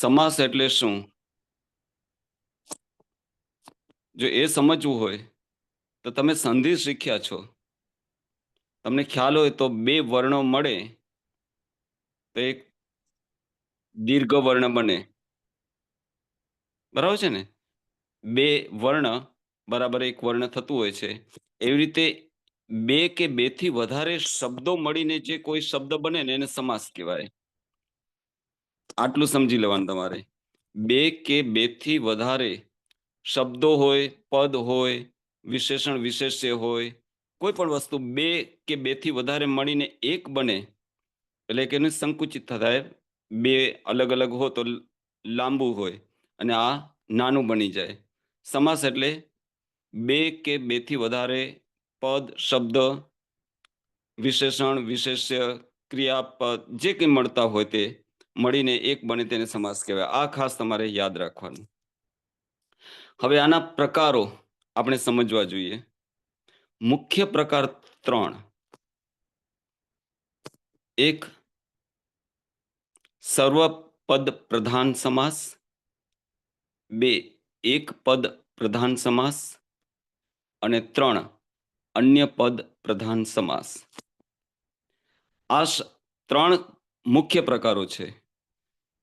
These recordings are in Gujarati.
સમાસ એટલે શું? જો એ સમજવું હોય તો તમે સંધિ શીખ્યા છો. તમને ખ્યાલ હોય તો બે વર્ણો મળે તો એક દીર્ઘ વર્ણ બને. બરાબર છે ને? બે વર્ણ બરાબર એક વર્ણ થતું હોય છે. એવી રીતે બે કે બેથી વધારે શબ્દો મળીને જે કોઈ શબ્દ બને ને એને સમાસ કહેવાય. આટલું સમજી લેવાનું તમારે. બે કે બેથી વધારે શબ્દો હોય, પદ હોય, વિશેષણ વિશેષ્ય હોય, કોઈ પણ વસ્તુ બે કે બેથી વધારે મળીને એક બને એટલે કે એને સંકુચિત થાય. બે અલગ અલગ હો તો લાંબુ હોય અને આ નાનું બની જાય. સમાસ એટલે બે કે બેથી વધારે પદ, શબ્દ, વિશેષણ, વિશેષ્ય, ક્રિયાપદ જે કંઈ મળતા હોય તે મળીને એક બને તેને સમાસ કહેવાય. આ ખાસ તમારે યાદ રાખવાનું. હવે આના પ્રકારો આપણે સમજવા જોઈએ. મુખ્ય પ્રકાર 3. એક સર્વપદ પ્રધાન સમાસ, 2 એક પદ પ્રધાન સમાસ અને 3 અન્ય પદ પ્રધાન સમાસ. આ 3 મુખ્ય પ્રકારો છે.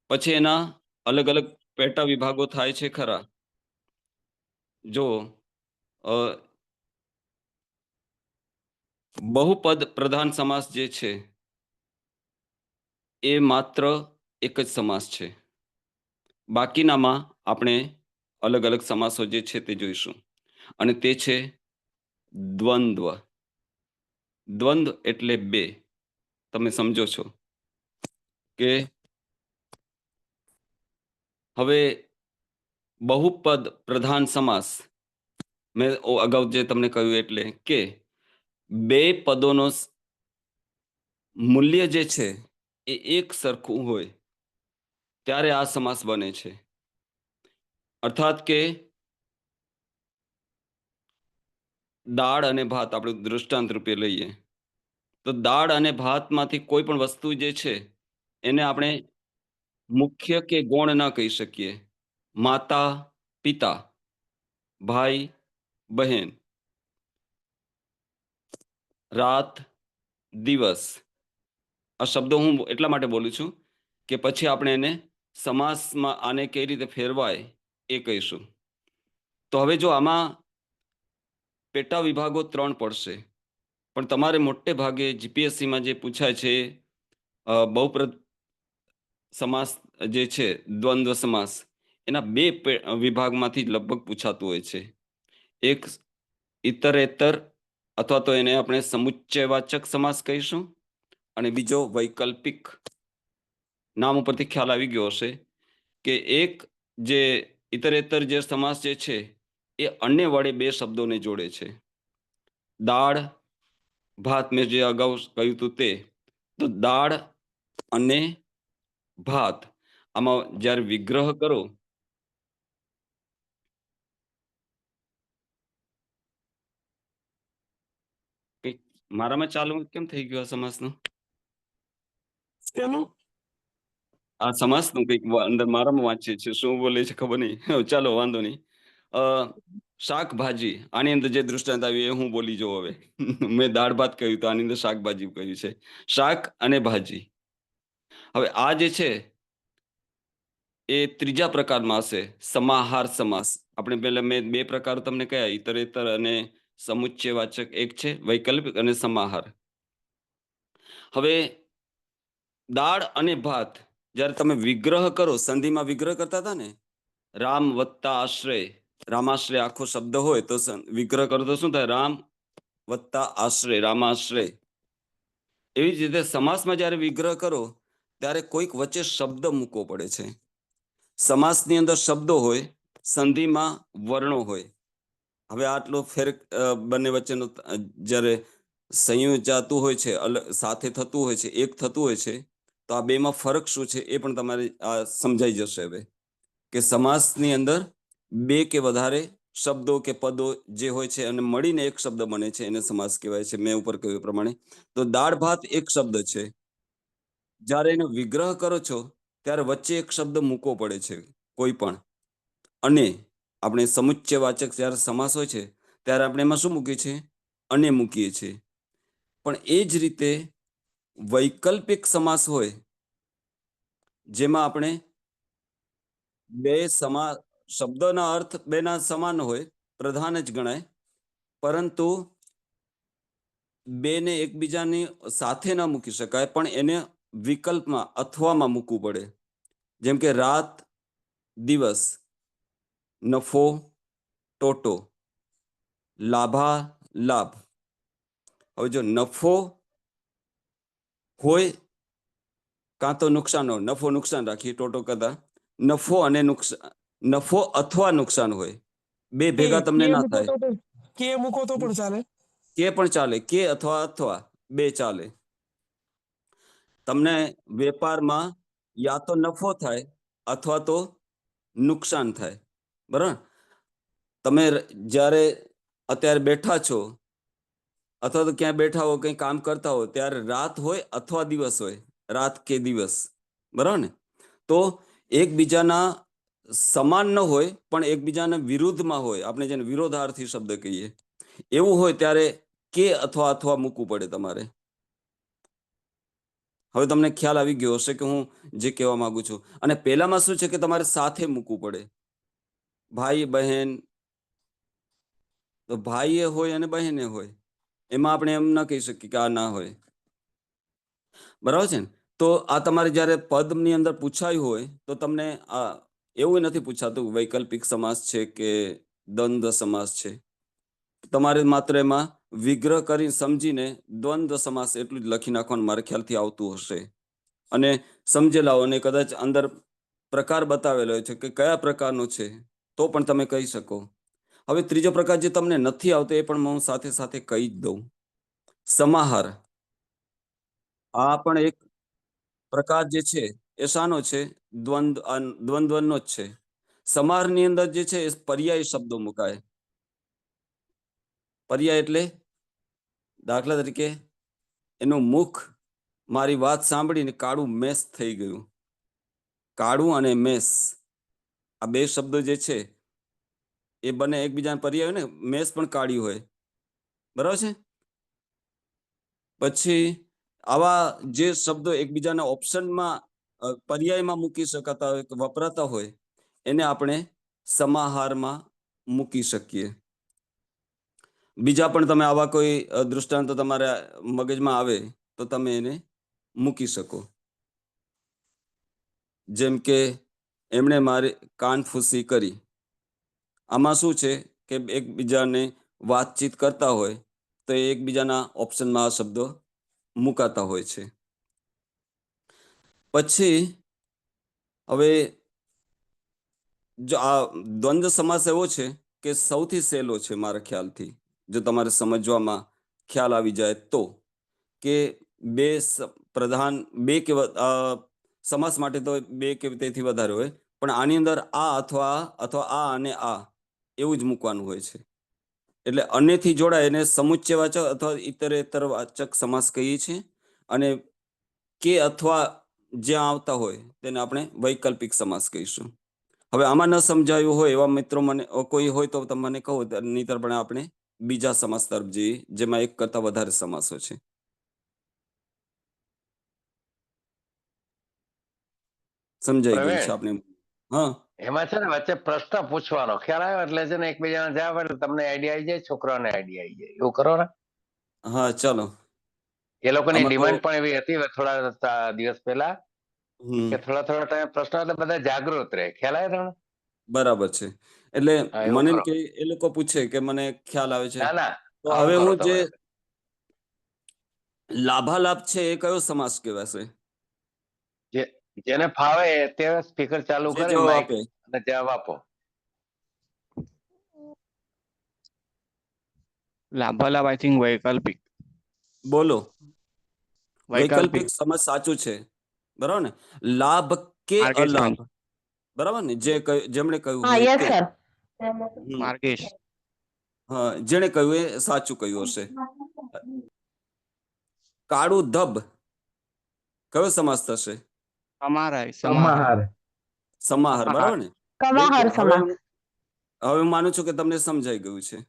પછી એના અલગ અલગ પેટા વિભાગો થાય છે ખરા. જો અ, બહુપદ પ્રધાન સમાસ જે છે એ માત્ર એક જ સમાસ છે. બાકીનામાં આપણે અલગ અલગ સમાસો જે છે તે જોઈશું અને તે છે દ્વંદ્વ. દ્વંદ્વ એટલે બે. તમે સમજો છો કે હવે બહુપદ પ્રધાન સમાસ મેં અગાઉ જે તમને કહ્યું એટલે કે બે પદોનો મૂલ્ય જે છે એ એક સરખું હોય ત્યારે આ સમાસ બને છે. અર્થાત કે દાળ અને ભાત આપણે દૃષ્ટાંત રૂપે લઈએ તો દાળ અને ભાતમાંથી કોઈ પણ વસ્તુ જે છે એને આપણે મુખ્ય કે ગૌણ ના કહી શકીએ. માતા પિતા, ભાઈ બહેન, રાત દિવસ. આ શબ્દો હું એટલા માટે બોલું છું કે પછી આપણે એને સમાસમાં આને કઈ રીતે ફેરવાય એ કહીશું. તો હવે જો આમાં પેટા વિભાગો 3 પડશે પણ તમારે મોટે ભાગે જીપીએસસીમાં જે પૂછાય છે બહુપ્રદ સમાસ જે છે દ્વંદ્વ સમાસ એના બે વિભાગમાંથી લગભગ પૂછાતું હોય છે. એક ઇતરેતર અથવા તો એને આપણે સમુચ્ચયવાચક સમાસ કહીશું અને બીજો વૈકલ્પિક. નામ ઉપરથી ખ્યાલ આવી ગયો હશે કે એક જે ઇતરેતર જે સમાસ જે છે એ અન્ય વડે બે શબ્દોને જોડે છે. દાળ ભાત મેં જે અગાઉ કહ્યું હતું તે. તો દાળ અને ભાત આમાં જ્યારે વિગ્રહ કરો કંઈક મારામાં ચાલુ કેમ થઈ ગયું આ સમાસનું? શેનું? આ સમાસનું કંઈક અંદર મારામાં વાંચીએ છે શું બોલે છે ખબર નહીં. ચાલો વાંધો નહીં. અ, શાકભાજી આની અંદર જે દૃષ્ટાંત આવ્યું એ હું બોલી જાઉં હવે. મેં દાળ ભાત કહ્યું તો આની અંદર શાકભાજી કહ્યું છે. શાક અને ભાજી. હવે આ જે છે એ ત્રીજા પ્રકારમાં હશે સમાહાર સમાસ. આપણે પહેલા મેં બે પ્રકાર તમને કયા ઇતરેતર અને સમુચ્ચયવાચક. એક છે વૈકલ્પિક અને સમાહાર. હવે દાળ અને ભાત જ્યારે તમે વિગ્રહ કરો સંધિમાં વિગ્રહ કરતા હતા ને રામ વત્તા આશ્રય. રામાશ્રય આખો શબ્દ હોય તો વિગ્રહ કરો તો શું થાય? રામ વત્તા આશ્રય, રામાશ્રય. એવી જ રીતે સમાસમાં જ્યારે વિગ્રહ કરો ત્યારે કોઈક વચ્ચે શબ્દ મૂકવો પડે છે. સમાસની અંદર શબ્દો હોય, સંધિમાં વર્ણો હોય. હવે આટલો ફેર બંને વચ્ચેનો જ્યારે સંયોજાતું હોય છે, સાથે થતું હોય છે, એક થતું હોય છે, તો આ બેમાં ફરક શું છે એ પણ તમારે આ સમજાઈ જશે હવે કે સમાસની અંદર બે કે વધારે શબ્દો કે પદો જે હોય છે અને મળીને એક શબ્દ બને છે એને સમાસ કહેવાય છે. મેં ઉપર કહ્યું એ પ્રમાણે તો દાળ ભાત એક શબ્દ છે. જ્યારે એનો વિગ્રહ કરો છો ત્યારે વચ્ચે એક શબ્દ મૂકવો પડે છે કોઈ પણ. અને આપણે સમુચ્ચયવાચક જ્યારે સમાસ હોય છે ત્યારે આપણે એમાં શું મૂકીએ છીએ? અને મૂકીએ છીએ. પણ એ જ રીતે વૈકલ્પિક સમાસ હોય જેમાં આપણે બે શબ્દના અર્થ બેના સમાન હોય, પ્રધાન જ ગણાય, પરંતુ બેને એકબીજાની સાથે ન મૂકી શકાય, પણ એને વિકલ્પમાં અથવામાં મૂકવું પડે. જેમ કે રાત, દિવસ, નફો, ટોટો, લાભા, લાભ. હવે જો નફો હોય કાં તો નુકસાન હોય, નફો નુકસાન રાખીએ ટોટો કરતા, નફો અને નફો અથવા નુકસાન હોય, બે કે ભેગા તમને કે ના મૂકો થાય. તો પણ કે મૂકો તો પણ ચાલે. કે પણ ચાલે, કે અથવા અથવા બે ચાલે. તમને વેપારમાં યા તો નફો થાય અથવા તો નુકસાન થાય, બરાબર? તમે જ્યારે અત્યારે બેઠા છો અથવા તો ક્યાંય બેઠા હો, કંઈ કામ કરતા હો, ત્યારે રાત હોય અથવા દિવસ હોય, રાત કે દિવસ, બરાબર ને? તો એકબીજાના સમાન ન હોય પણ એકબીજાના વિરુદ્ધમાં હોય, આપણે જેને વિરોધાર્થી શબ્દ કહીએ, એવું હોય ત્યારે કે અથવા અથવા મૂકવું પડે તમારે. હવે તમને ખ્યાલ આવી ગયો હશે કે હું જે કહેવા માંગુ છું. અને પહેલામાં શું છે કે તમારે સાથે મૂકવું પડે. ભાઈ બહેન, તો ભાઈએ હોય અને બહેને હોય, એમાં આપણે એમ ના કહી શકીએ કે આ ના હોય, બરાબર છે ને? તો આ તમારે જ્યારે પદની અંદર પૂછાયું હોય તો તમને આ એવું નથી પૂછાતું વૈકલ્પિક સમાસ છે કે દ્વંદ્વ સમાસ છે. તમારે માત્ર એમાં વિગ્રહ કરી સમજીને દ્વંદ્વ સમાસ એટલું જ લખી નાખવાનું મારા ખ્યાલથી આવતું હશે. અને સમજેલા અને કદાચ અંદર પ્રકાર બતાવેલો છે કે કયા પ્રકારનો છે તો પણ તમે કહી શકો. હવે ત્રીજો પ્રકાર જે તમને નથી આવતો એ પણ હું સાથે સાથે કહી જ દઉં. સમાહાર. આ પણ એક પ્રકાર જે છે એ શાનો છે? દ્વંદ્વનો જ છે. સમાહારની અંદર જે છે એ પર્યાય શબ્દો મુકાય. પર્યાય એટલે દાખલા તરીકે એનું મુખ મારી વાત સાંભળીને કાળું મેસ થઈ ગયું. કાળું અને મેસ આ બે શબ્દો જે છે એ બંને એકબીજાને પર્યાય હોય ને, મેસ પણ કાળી હોય, બરાબર છે? પછી આવા જે શબ્દો એકબીજાના ઓપ્શનમાં પર્યાયમાં મૂકી શકાતા હોય, વપરાતા હોય, એને આપણે સમાહારમાં મૂકી શકીએ. બીજા પણ તમે આવા કોઈ દૃષ્ટાંતો તમારા મગજમાં આવે તો તમે એને મૂકી શકો. જેમ કે એમણે મારી કાનફૂસી કરી. આમાં શું છે કે એકબીજાને વાતચીત કરતા હોય તો એ એકબીજાના ઓપ્શનમાં આ શબ્દો મુકાતા હોય છે. પછી હવે જો આ દ્વંદ્વ સમાસ એવો છે કે સૌથી સહેલો છે મારા ખ્યાલથી, જો તમારે સમજવામાં ખ્યાલ આવી જાય તો, કે બે પ્રધાન બે કે સમાસ માટે તો બે કે તેથી વધારે હોય, પણ આની અંદર આ અથવા આ અને આ એવું જ મૂકવાનું હોય છે. એટલે અનેથી જોડાય એને સમુચ્ચયવાચક અથવા ઇતરેતરવાચક સમાસ કહીએ છીએ. અને કે અથવા જ્યાં આવતા હોય તેને આપણે વૈકલ્પિક સમાસ કહીશું. હવે આમાં ન સમજાયું હોય એવા મિત્રો મને કોઈ હોય તો તમે મને કહો, નહીંતર પણ આપણે બીજા સમાસ તરફ જઈએ જેમાં એક કરતા વધારે સમાસો છે. સમજાઈ ગયું છે પ્રવીણ, આપણે? હા, એમાં છે ને વચ્ચે પ્રશ્ન પૂછવાનો ખ્યાલ આવ્યો એટલે છે ને એકબીજાને જવાબ એટલે તમને આઈડિયા આવી જાય, છોકરાને આઈડિયા આવી જાય. એવું કરો ને? હા, ચાલો. એ લોકોની આમાં તો ડિમાન્ડ પણ એવી હતી થોડા દિવસ પહેલા કે થોડા થોડા ટાઈમ પ્રશ્ન એટલે બધા જાગૃત રહે. ખ્યાલ આવે તમને? બરાબર છે. એટલે હા, એવું મને એમ કરો. કે એ લોકો પૂછે કે મને ખ્યાલ આવે છે, ના ના, તો આવું હવે કરો હું જે તમે. લાભાલાભ છે એ કયો સમાસ કહેવાશે? જેને ફાવે તે સ્પીકર ચાલુ જે કરી જવાબ માઇક આપે. અને જવાબ આપો. લાભાલાભ આઈ થિંક વૈકલ્પિક. બોલો. વૈકલ્પિક. વૈકલ્પિક સમજ સાચું છે, બરાબર ને? લાભ કે માર્કેશ અલાભ, બરાબર ને? જેમણે કહ્યું હા, હોય યસ તે. સર. માર્કેશ. હા, જેણે કહ્યું એ સાચું કહ્યું હશે. કાળું ધબ કયો સમાસ થશે? સમાહાર સમાહાર. સમાહાર, બરાબર ને? કવાહર બિલકુલ. હવે સમાસ. હવે હું માનું છું કે તમને સમજાઈ ગયું છે.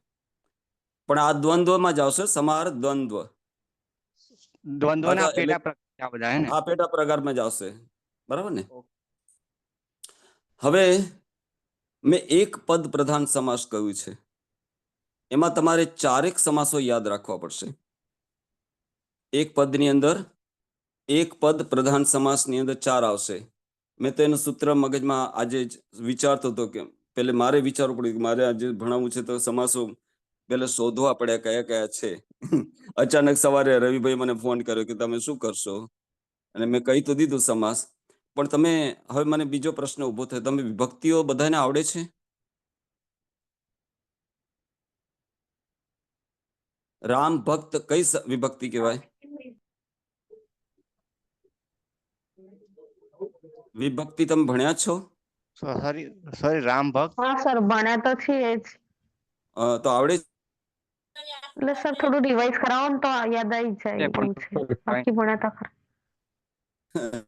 પણ આ દ્વંદ્વમાં જ આવશે સમાહાર, દ્વંદ્વ. દ્વંદ્વના અથવા પેટા પ્રકાર બધા હે ને? આ પેટા પ્રકારમાં જ આવશે, બરાબર ને? હવે મેં એક પદ પ્રધાન સમાસ કહ્યું છે, એમાં તમારે ચારેક સમાસો યાદ રાખવા પડશે. એક પદની અંદર એક પદ પ્રધાન સમાસની અંદર 4 આવશે. મેં તો એનું સૂત્ર મગજમાં આજે જ વિચારતો હતો કે પેલે મારે વિચારવું પડ્યું કે મારે આજે ભણાવવું છે તો સમાસો પેલે શોધવા પડ્યા કયા કયા છે. અચાનક સવારે રવિભાઈ મને ફોન કર્યો કે તમે શું કરશો, અને મેં કહી તો દીધું સમાસ. પણ તમે હવે મને બીજો પ્રશ્ન ઉભો થયો, તમે વિભક્તિઓ બધાને આવડે છે? રામ ભક્ત કઈ વિભક્તિ કહેવાય? વિભક્તિ તમે ભણ્યા છો? સોરી સોરી, રામ ભક્ત. હા સર, ભણ્યા તો છીએ જ. તો આવડે? એટલે સર થોડું રિવાઇઝ કરાવો ને તો યાદ આવી જાય એવું છે. બાકી ભણ્યા તો ખરા.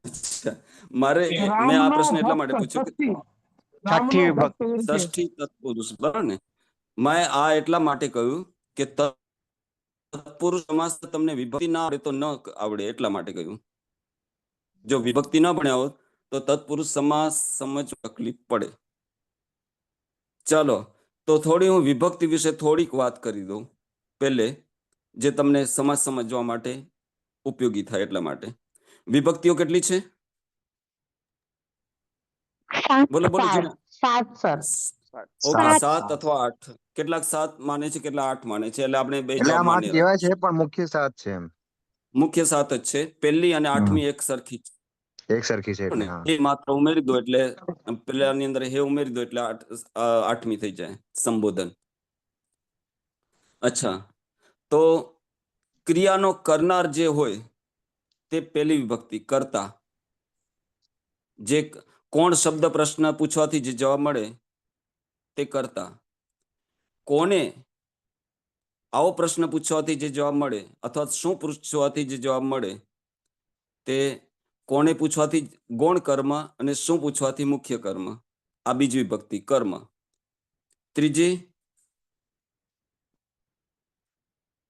અચ્છા. મેં આ પ્રશ્ન એટલા માટે પૂછ્યો કે છઠ્ઠી વિભક્તિ. ષષ્ઠી તત્પુરુષ, બરાબર ને? મેં આ એટલા માટે કહ્યું કે તત્પુરુષ સમાસ તમને વિભક્તિ ના આવડે તો ન આવડે, એટલા માટે કહ્યું. જો વિભક્તિ ના ભણ્યા હોત તો તત્પુરુષ સમાસ સમજ તકલીફ પડે. ચાલો, તો થોડી હું વિભક્તિ વિશે થોડીક વાત કરી દઉં પહેલે, જે તમને સમાસ સમજવા માટે ઉપયોગી થાય એટલા માટે. વિભક્તિઓ કેટલી છે? બોલો બોલો જીના. 7 સર. ઓકે, 7 7. અથવા 8. કેટલાક 7 માને છે, કેટલાક 8 માને છે, એટલે આપણે બે એટલે જવાબ આમ 8 માન્ય કહેવાય રાખીશું. છે પણ મુખ્ય 7 છે એમ. મુખ્ય 7 જ છે. પહેલી અને 8મી એક સરખી છે એક સરખી છે એટલે ને? હા. એ માત્ર ઉમેરી દો એટલે પેલાની અંદર હે ઉમેરી દો એટલે 8મી થઈ જાય સંબોધન. અચ્છા, તો ક્રિયાનો કરનાર જે હોય તે પહેલી વિભક્તિ કર્તા. જે કોણ શબ્દ પ્રશ્ન પૂછવાથી જે જવાબ મળે તે કર્તા. કોને આવો પ્રશ્ન પૂછવાથી જે જવાબ મળે અથવા શું પૂછવાથી જે જવાબ મળે તે કોને પૂછવાથી ગૌણ કર્મ અને શું પૂછવાથી મુખ્ય કર્મ. આ બીજી વિભક્તિ કર્મ. ત્રીજી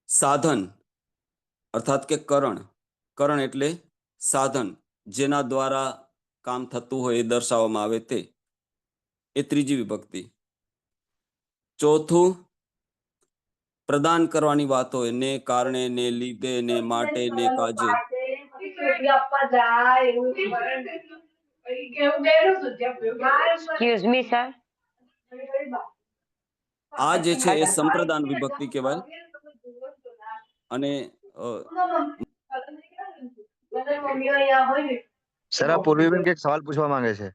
સાધન અર્થાત કે કરણ. કરણ એટલે સાધન, જેના દ્વારા કામ થતું હોય એ દર્શાવવામાં આવે તે. એ ત્રીજી વિભક્તિ. ચોથું પ્રદાન કરવાની વાત હોય, ને કારણે, ને લીધે, ને માટે, ને કાજે. Excuse me sir. આ જે છે એ સંપ્રદાન વિભક્તિ કહેવાય. અને સર આ પૂર્વીબેન કંઈક સવાલ પૂછવા માંગે છે.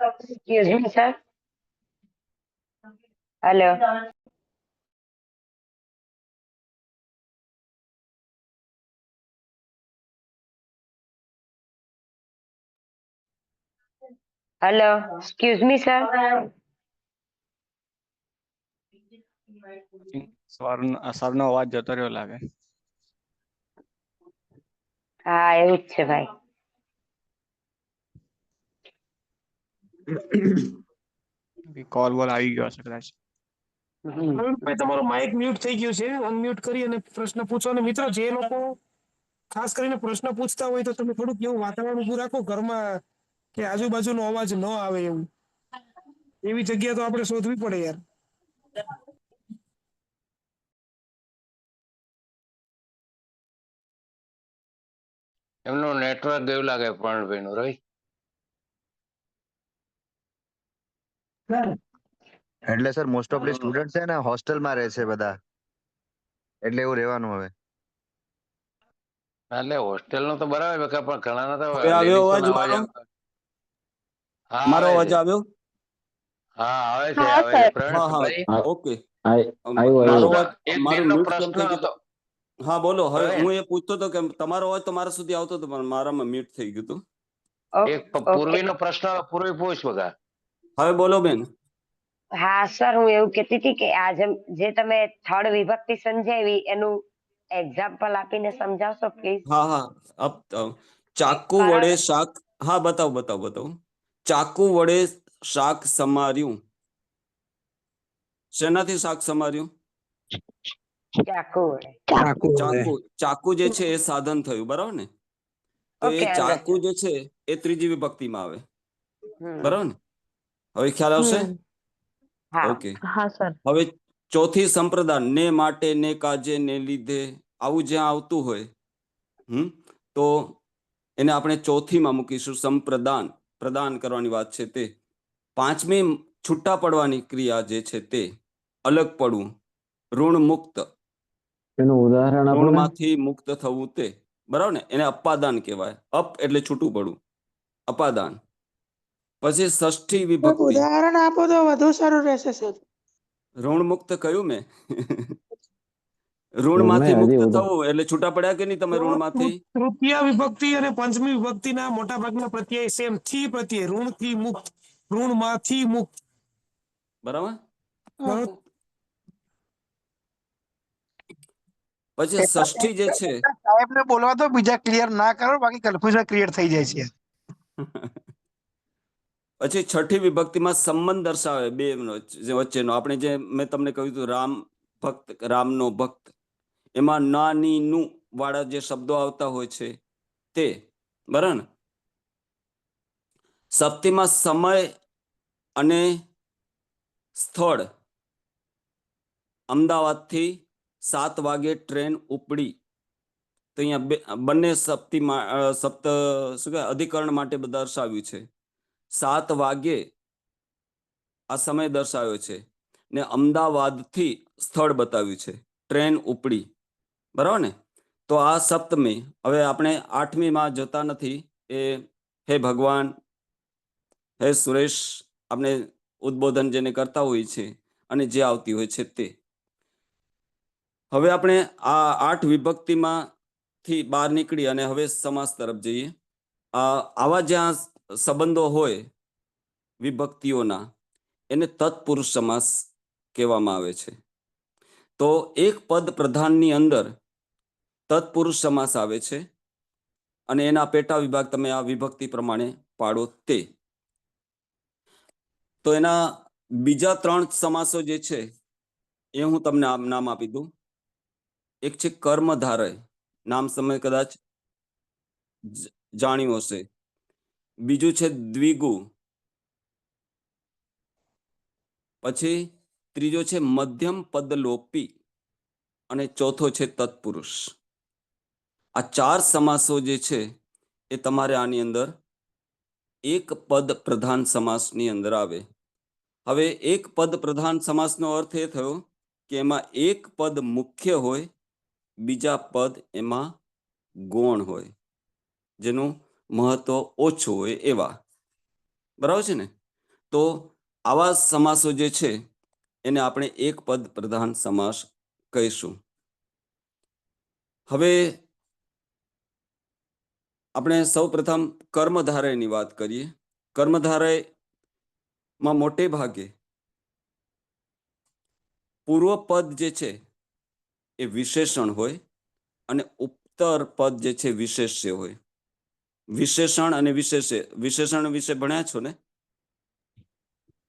Excuse me sir. Hello. Hello. Excuse me sir. સરનો અવાજ જતો રહ્યો લાગે. હા એવું જ છે ભાઈ. કોલ બોલ આવી ગયો હશે કદાચ. ભાઈ તમારું માઇક મ્યુટ થઈ ગયું છે, અનમ્યુટ કરી અને પ્રશ્ન પૂછો. અને મિત્રો, જે લોકો ખાસ કરીને પ્રશ્ન પૂછતા હોય તો તમે થોડુંક એવું વાતાવરણ ઊભું રાખો ઘરમાં કે આજુબાજુનો અવાજ ન આવે એવું. એવી જગ્યા તો આપણે શોધવી પડે યાર. એમનું નેટવર્ક ગયું લાગે પ્રવીણભાઈ નું. રવિ એટલે સર મોસ્ટ ઓફ સ્ટુડન્ટ છે ને હોસ્ટેલમાં રહે છે બધા, એટલે એવું રહેવાનું હવે. એટલે હોસ્ટેલ નું તો બરાબર છે, પણ ઘણા તો હવે આવ્યો અવાજ મારો? હા મારો આવે અવાજ છે. આવ્યો? હા આવે છે, હા, આવે છે. સર. પ્રવીણભાઈ ઓકે. આવ્યો. મારો પ્રશ્ન, અવાજ એક મારું બેનનો મ્યુટ કેમ પ્રશ્ન થઈ ગયું? હતો. હા બોલો. હવે પ્રવીણ, હું એ પૂછતો હતો કે તમારો અવાજ તો મારા સુધી આવતો હતો પણ મારામાં મ્યુટ થઈ ગયું હતું. એક ઓકે. પૂર્વીનો પ્રશ્ન પૂર્વી પૂછ બગા. હવે બોલો બેન. હા સર, હું એવું કહેતી હતી કે આ જે તમે થર્ડ વિભક્તિ સમજાવી એનું એક્ઝામ્પલ આપીને સમજાવશો પ્લીઝ? હા હા ચાકુ વડે શાક, હા બતાવું. ચાકુ વડે શાક સમાર્યું. શેનાથી શાક સમાર્યું? ચાકુ વડે. ચાકુ જે છે એ સાધન થયું, બરાબર ને? તો એ ઓકે, ચાકુ અન્ડરસ્ટુડ. જે છે એ ત્રીજી વિભક્તિમાં આવે, હમ. બરાબર ને? હવે ખ્યાલ આવશે? હા. ઓકે. હા સર. હવે ચોથી સંપ્રદાન, ને માટે, ને કાજે, ને લીધે, આવું જ્યાં આવતું હોય તો એને આપણે ચોથીમાં મૂકીશું. સંપ્રદાન, પ્રદાન કરવાની વાત છે તે. પાંચમી છૂટા પડવાની ક્રિયા જે છે તે અલગ પડવું, ઋણ મુક્ત, એનું ઉદાહરણ આપો ને. ઋણમાંથી મુક્ત થવું તે, બરાબર ને? એને અપાદાન કહેવાય. અપ એટલે છૂટું પડવું, અપાદાન. પછી ષષ્ઠી વિભક્તિ. ઉદાહરણ આપો તો વધુ સારું રહેશે સર. ઋણ મુક્ત કયું મેં? ઋણમાંથી નહીં, મુક્ત હજી થવું એટલે છૂટા પડ્યા કે નહીં તમે ઋણમાંથી? તૃતીય વિભક્તિ અને પંચમી વિભક્તિના મોટા ભાગના પ્રત્યય સેમ. થી પ્રત્યય, ઋણ થી મુક્ત, ઋણ માંથી મુક્ત. બરાબર. બરોબર. પછી ષષ્ઠી જે છે સાહેબને બોલવા તો બીજા ક્લિયર ના કરો, બાકી કન્ફ્યુઝન ક્રિએટ થઈ જાય છે. પછી છઠ્ઠી વિભક્તિમાં સંબંધ દર્શાવે બે વચ્ચેનો. આપણે જે મેં તમને કહ્યું હતું, રામ ભક્ત, રામનો ભક્ત, એમાં ના ની નું વાળા જે શબ્દો આવતા હોય છે તે, બરાબર ને? સપ્તીમાં સમય અને સ્થળ. અમદાવાદથી 7 વાગે ટ્રેન ઉપડી. તો અહીંયા બંને સપ્તીમાં શું કહેવાય, અધિકરણ માટે દર્શાવ્યું છે. 7 વાગે આ સમય દર્શાવ્યો છે ને અમદાવાદથી સ્થળ બતાવ્યું છે, ટ્રેન ઉપડી, બરાબર ને? તો આ સપ્તમી. હવે આપણે 8મીમાં જતા નથી. એ હે ભગવાન, હે સુરેશ, આપણે ઉદ્બોધન જેને કરતા હોય છે અને જે આવતી હોય છે તે. હવે આપણે આ 8 વિભક્તિમાંથી બહાર નીકળી અને હવે સમાસ તરફ જઈએ. આવા જ્યાં સંબંધો હોય વિભક્તિઓના, એને તત્પુરુષ સમાસ કહેવામાં આવે છે. તો એક પદ પ્રધાનની અંદર તત્પુરુષ સમાસ આવે છે અને એના પેટા વિભાગ તમે આ વિભક્તિ પ્રમાણે પાડો તે. તો એના બીજા 3 સમાસો જે છે એ હું તમને નામ આપી દઉં. એક છે કર્મધારય, નામ તમે કદાચ જાણ્યું હશે. બીજું છે દ્વિગુ. પછી ત્રીજો છે મધ્યમ પદલોપી અને ચોથો છે તત્પુરુષ. આ 4 સમાસો જે છે એ તમારે આની અંદર એક પદ પ્રધાન સમાસની અંદર આવે. હવે એક પદ પ્રધાન સમાસનો અર્થ એ થયો કે એમાં એક પદ મુખ્ય હોય, બીજા પદ એમાં ગૌણ હોય, જેનું મહત્વ ઓછું હોય એવા, બરાબર છે ને? તો આવા સમાસો જે છે એને આપણે એક પદ પ્રધાન સમાસ કહીશું. હવે આપણે સૌ પ્રથમ કર્મધારયની વાત કરીએ. કર્મધારયમાં મોટે ભાગે પૂર્વ પદ જે છે એ વિશેષણ હોય અને ઉત્તર પદ જે છે વિશેષ્ય હોય. વિશેષણ અને વિશેષણ વિશે ભણ્યા છો ને?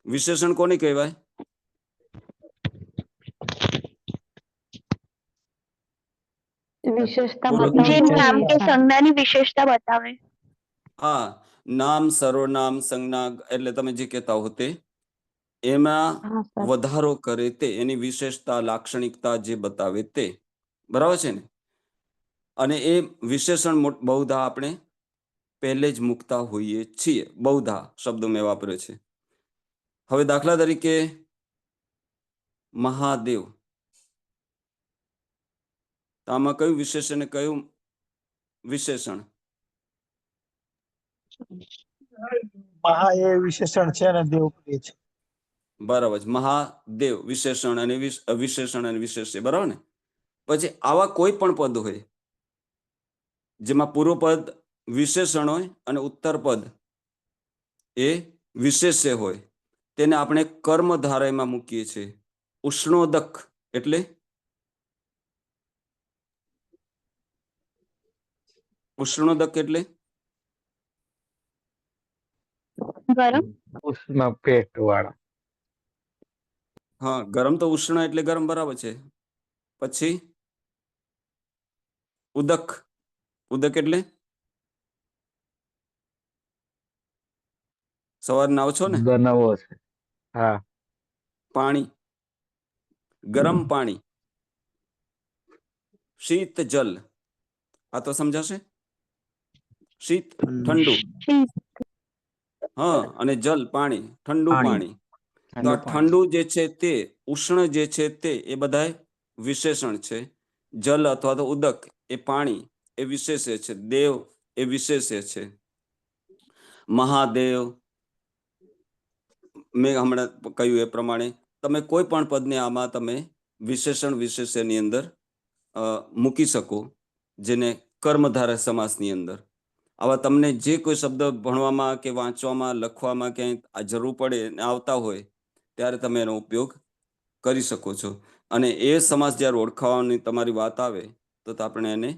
વિશેષણ કોને કહેવાય? વિશેષતા બોલો. બતાવે. જે નામ કે સંજ્ઞાની વિશેષતા બતાવે. હા, નામ, સર્વનામ, સંજ્ઞા એટલે તમે જે કહેતા હો તે, એમાં હા સર. વધારો કરે તે, એની વિશેષતા, લાક્ષણિકતા જે બતાવે તે, બરાબર છે ને? અને એ વિશેષણ બહુધા આપણે પહેલે જ મૂકતા હોઈએ છીએ. બહુધા શબ્દો મેં વાપર્યો છે. હવે દાખલા તરીકે મહાદેવ, તો આમાં કયું વિશેષણ, કયું વિશેષણ? મહા એ વિશેષણ છે અને દેવ પ્રિય છે. બરાબર છે. મહાદેવ વિશેષણ અને વિશેષણ અને વિશેષ્ય, બરાબર ને? પછી આવા કોઈ પણ પદ હોય જેમાં પૂર્વ પદ વિશેષણ હોય અને ઉત્તર પદ એ વિશેષ્ય હોય, તેને આપણે કર્મધારયમાં મૂકીએ છીએ. ઉષ્ણોદક એટલે ઉષ્ણોદક એટલે ગરમ ઉષ્ણ પેટ વાળા. હા, ગરમ તો ઉષ્ણ એટલે ગરમ બરાબર છે. પછી ઉદક, ઉદક એટલે સવારે નાવ છો ને, નવો છે. હા. પાણી, ગરમ પાણી, શીત જલ, આ તો સમજાશે. શીત ઠંડુ, હા, અને જલ પાણી, ઠંડુ પાણી. તો આ ઠંડુ જે છે તે, ઉષ્ણ જે છે તે, એ બધા વિશેષણ છે. જલ અથવા તો ઉદક એ પાણી એ વિશેષ્ય છે. દેવ એ વિશેષ્ય છે. મહાદેવ, મેં હમણાં કહ્યું એ પ્રમાણે તમે કોઈ પણ પદને આમાં તમે વિશેષણ વિશેષ્યની અંદર મૂકી શકો, જેને કર્મધારય સમાસની અંદર. આવા તમને જે કોઈ શબ્દ ભણવામાં કે વાંચવામાં, લખવામાં ક્યાંય આ જરૂર પડે ને આવતા હોય ત્યારે તમે એનો ઉપયોગ કરી શકો છો. અને એ સમાસ જ્યારે ઓળખાવાની તમારી વાત આવે તો આપણે એને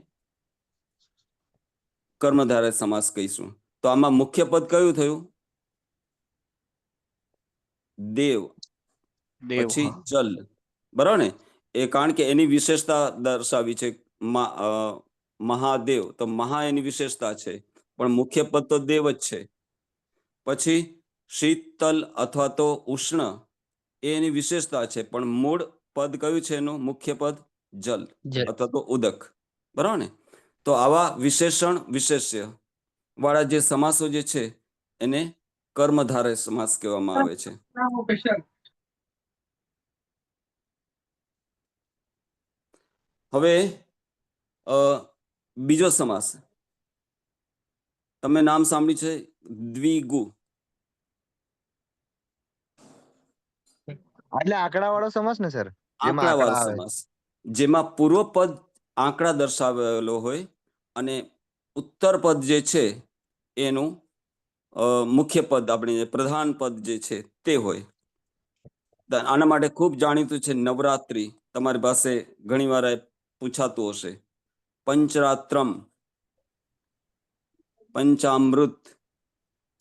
કર્મધારય સમાસ કહીશું. તો આમાં મુખ્ય પદ કયું થયું? દેવ. પછી જલ, બરાબર ને? એ કારણ કે એની વિશેષતા દર્શાવી છે. મહાદેવ, તો મહા એની વિશેષતા છે, પણ મુખ્ય પદ તો દેવ જ છે. પછી શીતલ અથવા તો ઉષ્ણ એ એની વિશેષતા છે, પણ મૂળ પદ કયું છે એનું? મુખ્ય પદ જલ અથવા તો ઉદક, બરાબર ને? તો આવા વિશેષણ વિશેષ્ય વાળા જે સમાસો જે છે એને કર્મધારય સમાસ કહેવામાં આવે છે. હવે બીજો સમાસ તમે નામ સાંભળ્યું છે, દ્વિગુ. એટલે આંકડા વાળો સમાસ ને સર? આંકડા વાળો સમાસ, જેમાં પૂર્વ પદ આંકડા દર્શાવેલો હોય અને ઉત્તર પદ જે છે એનું મુખ્ય પદ, આપણે પ્રધાન પદ જે છે તે હોય. આના માટે ખૂબ જાણીતું છે નવરાત્રિ. તમારી પાસે ઘણી વાર પૂછાતું હશે. પંચરાત્રમ, પંચામૃત,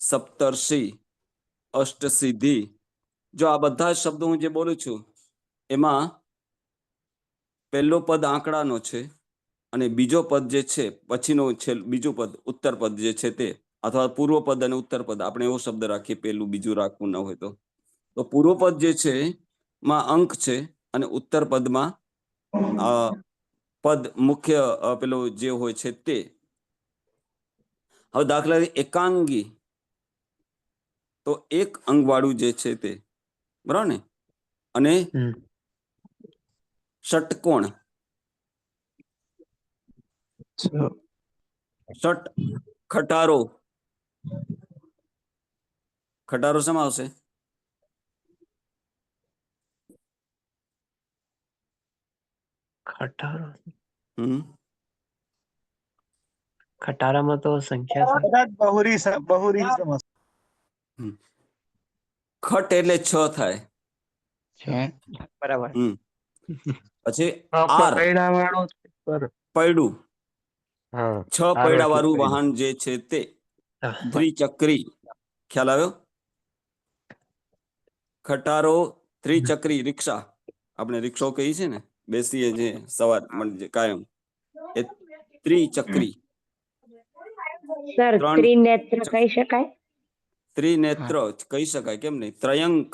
સપ્તર્ષિ, અષ્ટસિદ્ધિ. જો આ બધા શબ્દો હું જે બોલું છું એમાં પહેલો પદ આંકડાનો છે અને બીજો પદ જે છે પછીનો છે, બીજું પદ ઉત્તર પદ જે છે તે, અથવા પૂર્વ પદ અને ઉત્તર પદ, આપણે એવો શબ્દ રાખીએ, પેલું બીજું રાખવું ન હોય તો પૂર્વ પદ જે છે માં અંક છે અને ઉત્તર પદમાં પદ મુખ્ય પેલું જે હોય છે તે. હવે દાખલા તરીકે એકાંગી, તો એક અંગ વાળું જે છે તે, બરાબર ને? અને ષટકોણ, ષટ ખટારો, ખટારો શેમાં આવશે? ખટારો, હમ, ખટારામાં તો સંખ્યા છે. બહુરી સમાસ. ખટ એટલે 6 થાય. બરાબર. પછી આર, પૈડું, 6 પૈડા વાળું વાહન જે છે તે, ત્રિચક્રી. ખ્યાલ આવ્યો? ખટારો, ત્રિચક્રી, રિક્ષા, આપણે રિક્ષો કહીએ છીએ ને, બેસીએ જે સવાર કાયમ, એ ત્રિચક્રી. સર, ત્રિનેત્ર કહી શકાય? ત્રિનેત્ર કહી શકાય, કેમ નહીં? ત્રયંક,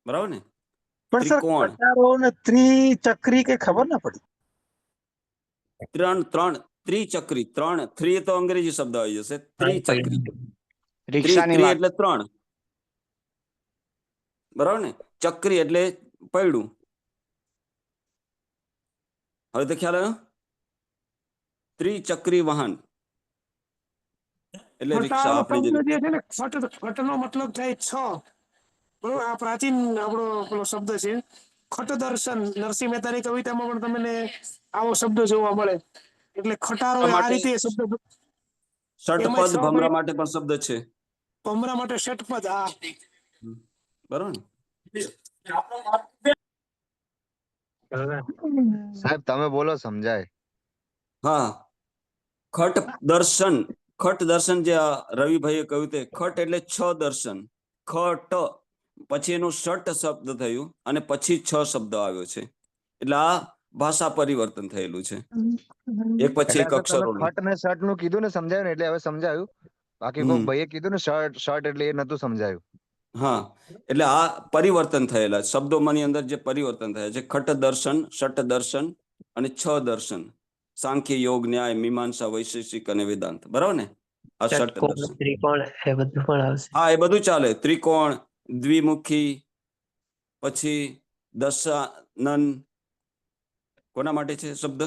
બરાબર ને? પણ સર ત્રિકોણ, ખટારો ને ત્રિચક્રી કે ખબર ના પડી. ત્રણ ત્રિચક્રી, 3 તો અંગ્રેજી શબ્દ આવી જશે. ત્રિચક્રી, રિક્ષાની ત્રી વાત. એટલે 3, બરાબર ને? ચક્રી એટલે પૈડું. હવે તો ખ્યાલ આવ્યો? ત્રિચક્રી વાહન એટલે રિક્ષા. આપણે જે છે ને, ખટનો મતલબ થાય 6. બરોબર? આ પ્રાચીન આપણો પેલો શબ્દ છે ખટ દર્શન. નરસિંહ મહેતાની કવિતામાં પણ તમને આવો શબ્દ જોવા મળે. એટલે ખટારો આ રીતે શબ્દ. ષટપદ ભમરા માટે પણ શબ્દ છે. ભમરા માટે ષટપદ, હા, બરોબર ને? સાહેબ તમે બોલો, સમજાય. હા, ખટ દર્શન જે આ રવિભાઈએ કહ્યું તે ખટ એટલે 6 દર્શન, ખટ પછી એનું ષટ શબ્દ થયું અને પછી 6 શબ્દ આવ્યો છે. એટલે આ ભાષા પરિવર્તન થયેલું છે, એક પછી એક એટલે તમે અક્ષરોનું. ખટ ને શર્ટ નું કીધું ને, સમજાયું ને, એટલે હવે સમજાયું. બાકી કોઈ ભાઈએ કીધું ને શર્ટ એટલે એ નતું સમજાયું. હા, એટલે આ પરિવર્તન થયેલા શબ્દોમાંની અંદર જે પરિવર્તન થયા છે, ખટ દર્શન, ષટ દર્શન અને 6 દર્શન, સાંખ્ય, યોગ, ન્યાય, મીમાંસા, વૈશેષિક અને વેદાંત. બરાબર ને? આ ષટ ષટકોણ, દર્શન. ત્રિકોણ એ બધું પણ આવશે. હા, એ બધું ચાલે. ત્રિકોણ, દ્વિમુખી, પછી દશાનન. કોના માટે છે શબ્દ?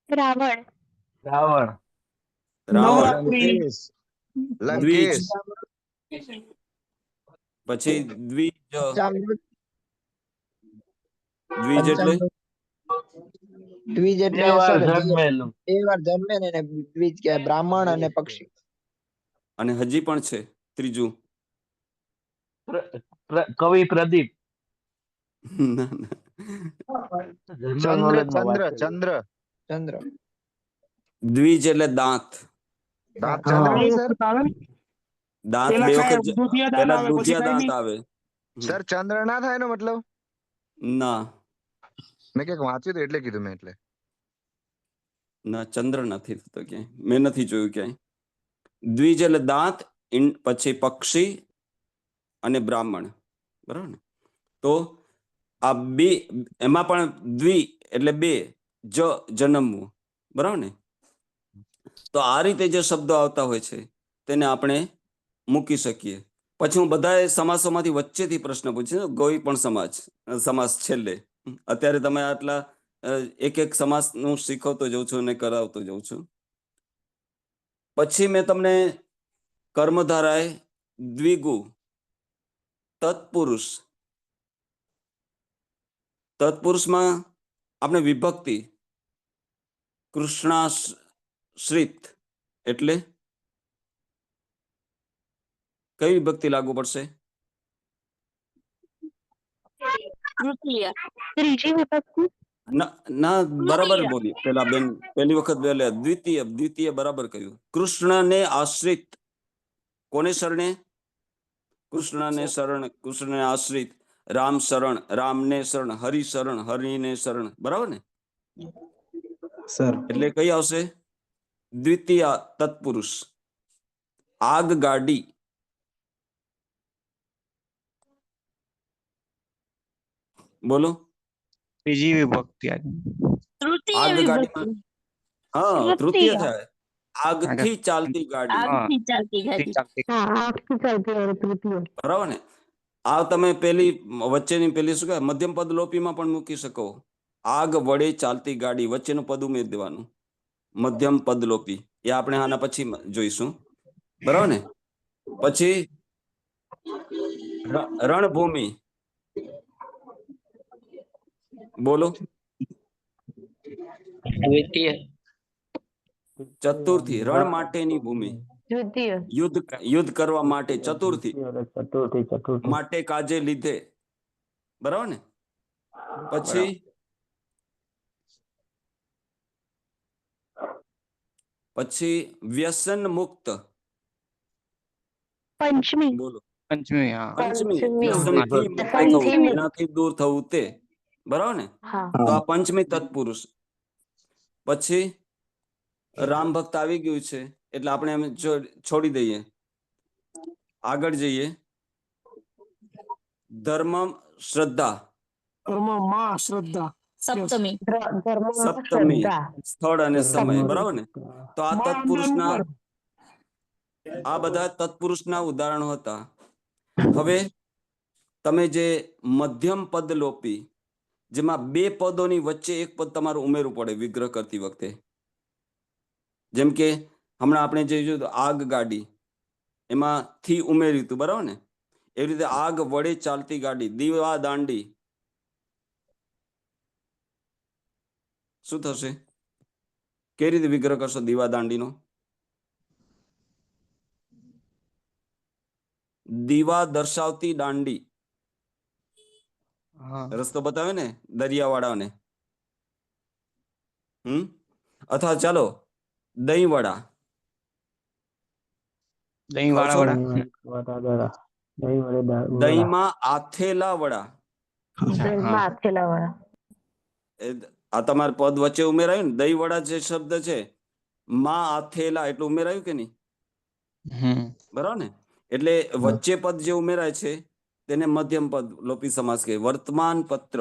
રાવણ. રાવણ, નવરાત્રી, દ્વિજ, લંકેશ, પછી દ્વિજ. દ્વિજ એટલે દ્વિજ એટલે બે વાર જન્મે ને એને દ્વિજ કહેવાય, બ્રાહ્મણ અને પક્ષી. અને હજી પણ છે ત્રીજું. કવિ પ્રદીપ. ના, ના. ચંદ્ર. ચંદ્ર. દ્વિજ એટલે દાંત. દાંત હા, ચંદ્ર બે નહીં સર? વખત આવે ને? દાંત પેલા બે કાંઈ વખત, દૂધિયા દાંત પેલા આવે, પછી દૂધિયા કાંઈ દાંત નહીં? આવે. સર ચંદ્ર ના થાય એનો મતલબ? ના, મેં ક્યાંક વાંચ્યું હતું એટલે કીધું મેં. એટલે ના, ચંદ્ર નથી થતો ક્યાંય, મેં નથી જોયું ક્યાંય. દ્વિજ એટલે દાંત, પછી પક્ષી અને બ્રાહ્મણ. બરાબર ને? તો આ બે, એમાં પણ દ્વિ એટલે બે, જન્મવું. બરાબર ને? તો આ રીતે જે શબ્દો આવતા હોય છે તેને આપણે મૂકી શકીએ. પછી હું બધા સમાસોમાંથી વચ્ચેથી પ્રશ્ન પૂછીશ, કોઈ પણ સમાસ છેલ્લે. અત્યારે તમે આટલા એક એક સમાસનું શીખવતો જઉં છું અને કરાવતો જઉં છું. પછી મેં તમને કર્મધારાય, દ્વિગુ, તત્પુરુષ. તત્પુરુષમાં આપણે વિભક્તિ કૃષ્ણાશ્રિત એટલે કઈ વિભક્તિ લાગુ પડશે? ત્રીજી વિભક્તિ. ના, બરાબર બોલી પેલા બેન, પહેલી વખત બોલ્યા દ્વિતીય બરાબર કહ્યું. કૃષ્ણને આશ્રિત. કોને શરણે? કૃષ્ણને શરણ, કૃષ્ણને આશ્રિત. રામ શરણ, રામને શરણ. હરિ શરણ, હરિને શરણ. બરાબર ને? સર એટલે કઈ આવશે? દ્વિતીય તત્પુરુષ. આગગાડી. બોલો. ત્રીજી વિભક્તિ. આગગાડીમાં હા, તૃતીય થાય. આગથી ચાલતી ગાડી. આગથી ચાલતી તૃતીય. બરાબર ને? આ તમે પેલી વચ્ચેની પેલી શું કહેવાય, મધ્યમ પદ લોપીમાં પણ મૂકી શકો. આગ વડે ચાલતી ગાડી, વચ્ચેનું પદ ઉમેરી દેવાનું, મધ્યમ પદ લોપી. એ આપણે આના પછી જોઈશું. બરાબર ને? પછી રણભૂમિ. બોલો. દ્વિતીય. ચતુર્થી, રણ માટેની ભૂમિ. દ્વિતીય. યુદ્ધ કરવા માટે. ચતુર્થી, ચતુર્થી. માટે કાજે લીધે. બરાબર ને? પછી વ્યસન મુક્ત. પંચમી. બોલો. પંચમી. હા. પંચમી, પંચમી. વ્યસનથી મુક્ત થવું, એનાથી દૂર થવું તે. બરાબર ને? હા. તો આ પંચમી તત્પુરુષ. પછી રામ ભક્ત આવી ગયું છે એટલે આપણે એમ છોડી દઈએ, આગળ જઈએ. ધર્મ, શ્રદ્ધા. કર્મમાં શ્રદ્ધા. સપ્તમી. સપ્તમી, સ્થળ અને સમય. બરાબર ને? તો આ માં તત્પુરુષના, અંદર. આ બધા તત્પુરુષના ઉદાહરણો હતા. હવે તમે જે મધ્યમ પદ લોપી, જેમાં બે પદોની વચ્ચે એક પદ તમારું ઉમેરવું પડે વિગ્રહ કરતી વખતે. જેમ કે હમણાં આપણે જે જોયું આગગાડી, એમાં થી ઉમેર્યું હતું. બરાબર ને? એવી રીતે આગ વડે ચાલતી ગાડી, દીવા દાંડી. શું થશે? કઈ રીતે વિગ્રહ કરશો દીવા દાંડીનો? દીવા દર્શાવતી દાંડી. રસ્તો બતાવે ને દરિયાવાળાને. અથવા ચાલો દહીં વડા. દહીં ખાવ વાળા છો? વડા. દહીંમાં આથેલા વડા. દહીંમાં આથેલા વાળા. આ તમારે પદ વચ્ચે ઉમેરાયું ને, દહીં વડા જે શબ્દ છે માં આથેલા એટલે ઉમેરાયું કે નહીં? બરાબર ને? એટલે વચ્ચે પદ જે ઉમેરાય છે તેને મધ્યમ પદ લોપી સમાસ કહે. વર્તમાન પત્ર.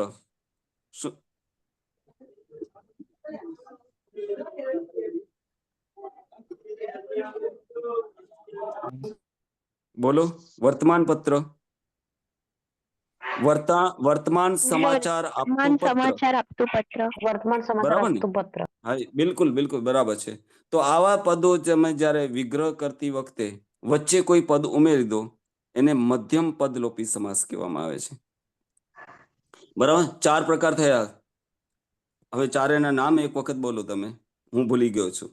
બોલો. વર્તમાન પત્ર. વર્તમાન સમાચાર આપતું પત્ર. વર્તમાન સમાચાર બરાબર ને? આપતું પત્ર. હા, બિલકુલ બિલકુલ બરાબર છે. તો આવા પદો તમે જયારે વિગ્રહ કરતી વખતે વચ્ચે કોઈ પદ ઉમેરી દો એને મધ્યમ પદ લોપી સમાસ કહેવામાં આવે છે. બરાબર? 4 પ્રકાર થયા. હવે ચારેના નામ એક વખત બોલો તમે, હું ભૂલી ગયો છું.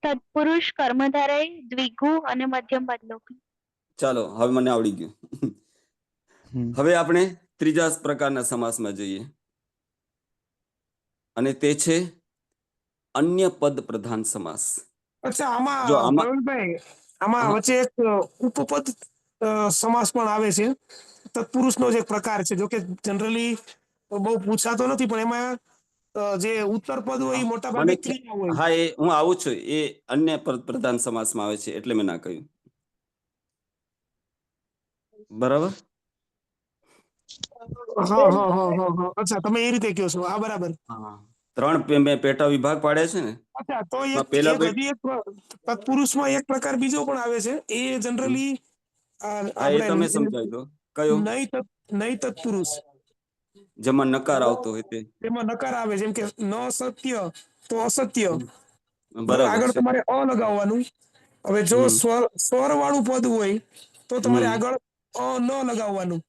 તત્પુરુષ, કર્મધારય, દ્વિગુ અને મધ્યમ પદ લોપી. ચાલો, હવે મને આવડી ગયું. હવે આપણે ત્રીજા પ્રકારના સમાસમાં જઈએ અને તે છે અન્ય પદ પ્રધાન સમાસ. અચ્છા, જો આમાં પ્રવીણભાઈ, આમાં વચ્ચે એક ઉપપદ સમાસ પણ આવે છે. તત્પુરુષનો જ એક પ્રકાર છે. જો કે જનરલી બહુ પૂછાતો નથી, પણ એમાં જે ઉત્તર પદ હોય એ મોટા ભાગે ક્રિયા હોય. હા, એ હું આવું છું. એ અન્ય પદ પ્રધાન સમાસમાં આવે છે એટલે મેં ના કહ્યું. બરાબર? અચ્છા, તમે એ રીતે કહો છો. હા, બરાબર. 3 મેં પેટા વિભાગ પાડ્યા છે ને. અચ્છા, તો પેલા હજી એક તત્પુરુષમાં એક પ્રકાર બીજો પણ આવે છે. એ જનરલી એ તમે સમજાવી દો. કયો? નહીં તત્પુરુષ, જેમાં નકાર આવતો હોય તે. તેમાં નકાર આવે, જેમ કે ન સત્ય તો અસત્ય. બરાબર આગળ છે. તમારે અ લગાવવાનું. હવે જો સ્વર વાળું પદ હોય તો તમારે આગળ અ ન લગાવવાનું.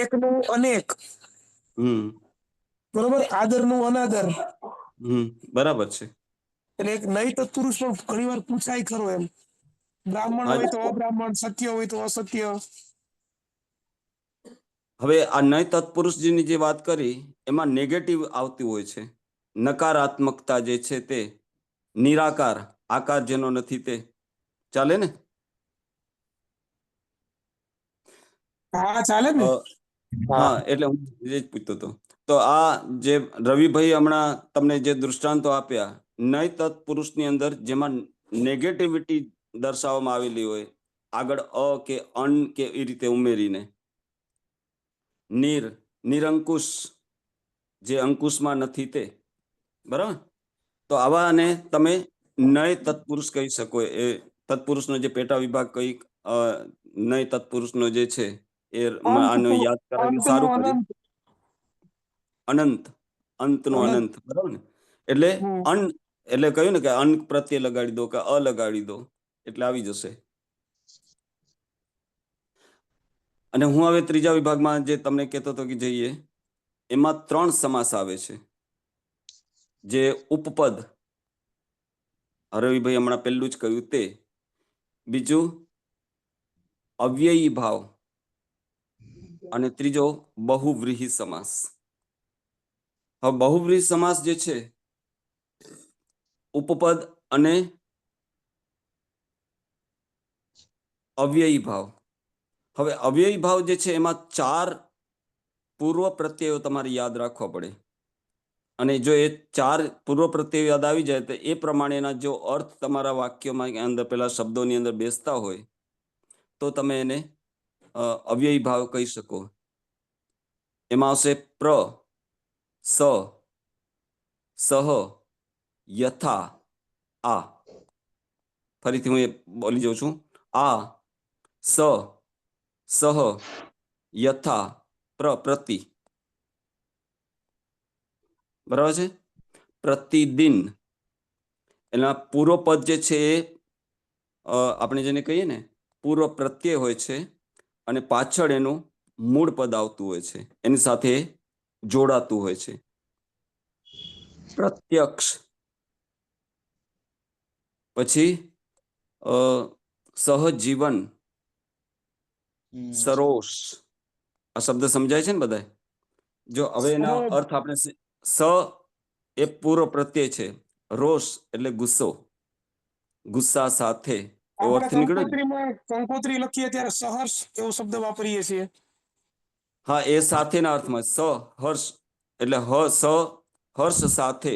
એકનું અનેક. બરોબર? આદરનું અનાદર. બરાબર છે. એટલે એક નહીં તત્પુરુષ પણ ઘણી વાર પૂછાય ખરો એમ. બ્રાહ્મણ હોય તો અબ્રાહ્મણ, સત્ય હોય તો અસત્ય. હવે આ નય તત્પુરુષજીની જે વાત કરી એમાં નેગેટિવ આવતી હોય છે. નકારાત્મકતા જે છે તે, નિરાકાર, આકાર જેનો નથી તે. ચાલે ને? હા, ચાલે ને. હા, એટલે હું એ જ પૂછતો હતો. તો આ જે રવિભાઈ હમણાં તમને જે દૃષ્ટાંતો આપ્યા, નય તત્પુરુષની અંદર જેમાં નેગેટિવિટી દર્શાવવામાં આવેલી હોય, આગળ અ કે અન કે એ રીતે ઉમેરીને, નિરંકુશ, જે અંકુશમાં નથી તે. બરાબર? તો આવાને તમે નય તત્પુરુષ કહી શકો. એ તત્પુરુષનો જે પેટા વિભાગ કઈ નય તત્પુરુષનો જે છે એ આનો યાદ કરાવી સારું કર્યું. અનંત, અંતનો અનંત. બરાબર ને? એટલે એટલે કહ્યું ને કે અન પ્રત્યે લગાડી દો કે અ લગાડી દો એટલે આવી જશે. અને હું હવે ત્રીજા વિભાગમાં જે તમને કહેતો હતો કે જઈએ, એમાં 3 સમાસ આવે છે. જે ઉપપદ, રવિભાઈ હમણાં પહેલું જ કહ્યું તે. બીજું અવ્યયી ભાવ અને ત્રીજો બહુવ્રીહી સમાસ. હવે બહુવ્રીહી સમાસ જે છે, ઉપપદ અને અવ્યયી ભાવ. હવે અવ્યયી ભાવ જે છે એમાં 4 પૂર્વ પ્રત્યયો તમારે યાદ રાખવા પડે. અને જો એ 4 પૂર્વ પ્રત્યયો યાદ આવી જાય તો એ પ્રમાણેના જો અર્થ તમારા વાક્યોમાં અંદર પેલા શબ્દોની અંદર બેસતા હોય તો તમે એને અવ્યયી ભાવ કહી શકો. એમાં આવશે પ્ર, સ, સહ, યથા, આ. ફરીથી હું એ બોલી જાઉં છું. આ, સ, સહ, યથા, પ્રતિ. બરાબર છે? પ્રતિદિન. એના પૂર્વ પદ જે છે એ આપણે જેને કહીએ ને પૂર્વ પ્રત્યય હોય છે અને પાછળ એનું મૂળ પદ આવતું હોય છે, એની સાથે જોડાતું હોય છે. પ્રત્યક્ષ, પછી સહજીવન, સરોષ. આ શબ્દ સમજાય છે ને બધા? જો હવે એના અર્થ આપણે સ એ પૂર્વ પ્રત્યય છે. રોષ એટલે ગુસ્સો, ગુસ્સા સાથે એવો આપણે અર્થ નીકળે ને. કંકોત્રી લખીએ ત્યારે સહર્ષ એવો શબ્દ વાપરીએ છીએ. હા, એ સાથેના અર્થમાં હર્ષ એટલે હર્ષ સાથે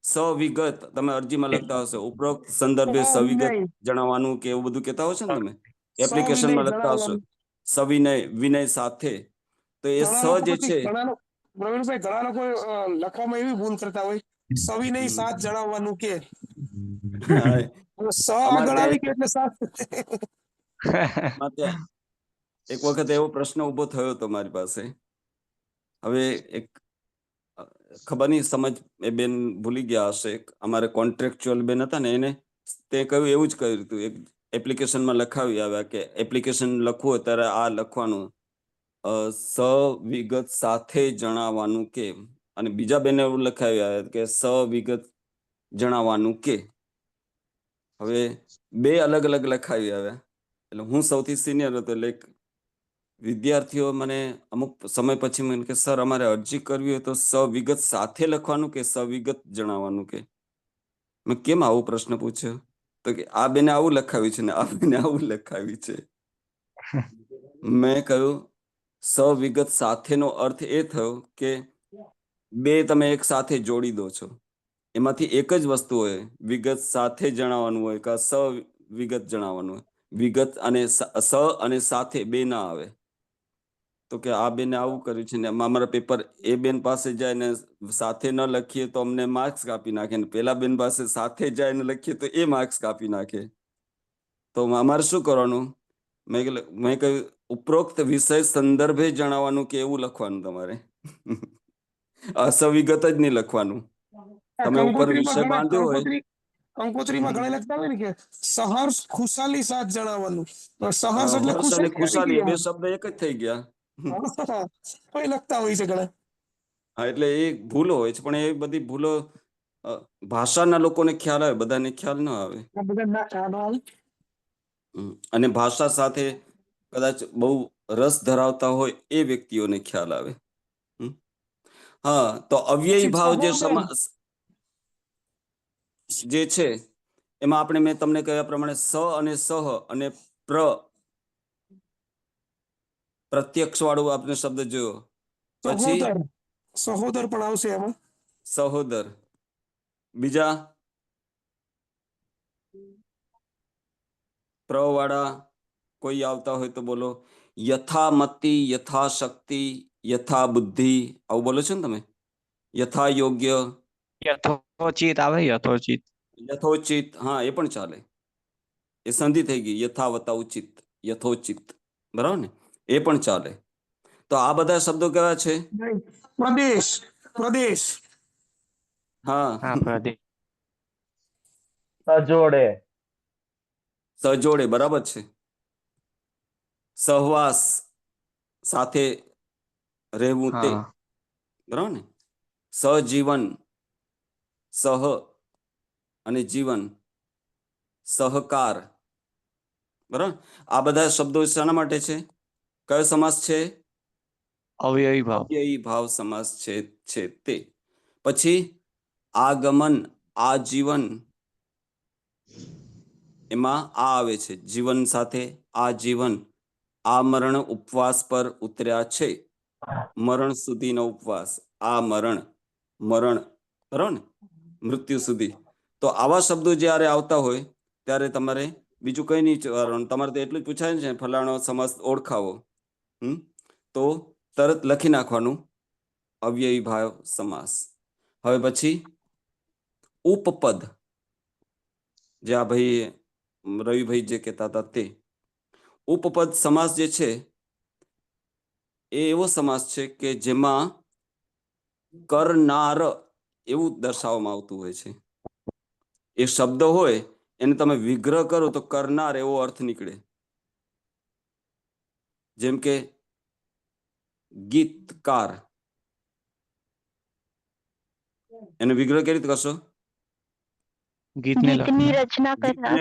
સવિગત તમે અરજીમાં લખતા હશો, ઉપરોક્ત સંદર્ભે સવિગત જણાવવાનું કે એવું બધું કહેતા હશો ને તમે એપ્લિકેશનમાં લખતા હશો. સવિનય વિનય સાથે, તો એ સ જે છે પ્રવીણભાઈ ઘણા લોકો લખવામાં એવી ભૂલ કરતા હોય, સવિનય સાથ જણાવવાનું કે સ આગળ આવી ગયો એટલે સાથ. એક વખત એવો પ્રશ્ન ઉભો થયો હતો મારી પાસે. હવે એક ખબર નહીં સમજ એ બેન ભૂલી ગયા હશે, અમારે કોન્ટ્રાક્ચ્યુઅલ બેન હતા ને, એને તે કહ્યું એવું જ કર્યું હતું. એક એપ્લિકેશનમાં લખાવી આવ્યા કે એપ્લિકેશન લખવું હોય ત્યારે આ લખવાનું સવિગત સાથે જણાવવાનું કે, અને બીજા બેને એવું લખાવી આવ્યા કે સવિગત જણાવવાનું કે. હવે બે અલગ અલગ લખાવી આવ્યા. એટલે હું સૌથી સિનિયર હતો, એટલે વિદ્યાર્થીઓ મને અમુક સમય પછી મને કે સર અમારે અરજી કરવી હોય તો સવિગત સાથે લખવાનું કે સવિગત જણાવવાનું કે. મેં કેમ આવો પ્રશ્ન પૂછ્યો? તો કે આ બેને આવું લખાવ્યું છે ને આ બેને આવું લખાવ્યું છે. મેં કહ્યું સવિગત સાથેનો અર્થ એ થયો કે બે તમે એક સાથે જોડી દો છો, એમાંથી એક જ વસ્તુ હોય, વિગત સાથે જણાવવાનું હોય કે સવિગત જણાવવાનું હોય. વિગત અને સ અને સાથે બે ના આવે. તો કે આ બેને આવું કર્યું છે ને અમારા પેપર એ બેન પાસે જાય ને સાથે ન લખીએ તો અમને માર્ક્સ કાપી નાખે, ને પેલા બેન પાસે સાથે જાય ને લખીએ તો એ માર્ક્સ કાપી નાખે. તો અમારે શું કરવાનું? મેં કહ્યું ઉપરોક્ત વિષય સંદર્ભે જણાવવાનું કે એવું લખવાનું તમારે. અસવિગત જ નહીં લખવાનું. તમે ઉપર વિષય બાંધ્યો હોય. કંકોત્રીમાં ઘણા લખતા હોય ને કે સહર્ષ ખુશાલી સાથ જણાવવાનું. સહર્ષ એટલે હર્ષ અને ખુશાલી બે શબ્દ એક જ થઈ ગયા. લખતા હોય છે ઘણા. હા, એટલે એ ભૂલો હોય છે, પણ એ બધી ભૂલો ભાષાના લોકોને ખ્યાલ આવે, બધાને ખ્યાલ ન આવે. અને ભાષા સાથે કદાચ બહુ રસ ધરાવતા હોય એ વ્યક્તિઓને ખ્યાલ આવે. હા, તો અવ્યયી ભાવ જે છે એમાં આપણે મેં તમને કહ્યા પ્રમાણે સ અને સહ અને પ્રત્યક્ષ વાળું આપણે શબ્દ જોયો. પછી સહોદર પણ આવશે એમાં. સહોદર. બીજા વાળા કોઈ આવતા હોય તો બોલો. યથામતિ, યથાશક્તિ, યથા બુદ્ધિ, આવું બોલો છો ને તમે. યથા યોગ્ય, યથોચિત આવે. યથોચિત, હા એ પણ ચાલે. એ સંધિ થઈ ગઈ. યથાવતા ઉચિત, યથોચિત, બરાબર ને, એ પણ ચાલે. તો આ બધા શબ્દો કેવા છે? પ્રદેશ. હા, સજોડે, બરાબર છે. સહવાસ, સાથે રહેવું તે, બરાબર ને. સહજીવન, સહ અને જીવન, સહકાર, બરાબર. આ બધા શબ્દો શાના માટે છે? કયો સમાસ છે? અવ્યયી ભાવ. અવ્યયી ભાવ સમાસ છે તે. પછી આગમન, આજીવન, એમાં આ આવે છે. જીવન સાથે આજીવન. આ મરણ ઉપવાસ પર ઉતર્યા છે. મરણ સુધીનો ઉપવાસ. આ મરણ, બરાબર ને, મૃત્યુ સુધી. તો આવા શબ્દો જ્યારે આવતા હોય ત્યારે તમારે બીજું કઈ નહીં કરવાનું. તમારે તો એટલું જ પૂછાય છે ફલાણો સમાસ ઓળખાવો. તો તરત લખી નાખવાનું અવ્યયી ભાવ સમાસ. હવે પછી ઉપપદ, જે આ ભાઈ રવિભાઈ જે કહેતા હતા તે. ઉપપદ સમાસ જે છે એ એવો સમાસ છે કે જેમાં કરનાર એવું દર્શાવવામાં આવતું હોય છે. એ શબ્દ હોય એને તમે વિગ્રહ કરો તો કરનાર એવો અર્થ નીકળે. જેમ કે ગીતકાર, એનો વિગ્રહ કેવી રીતે કરશો? ગીતની રચના કરનાર.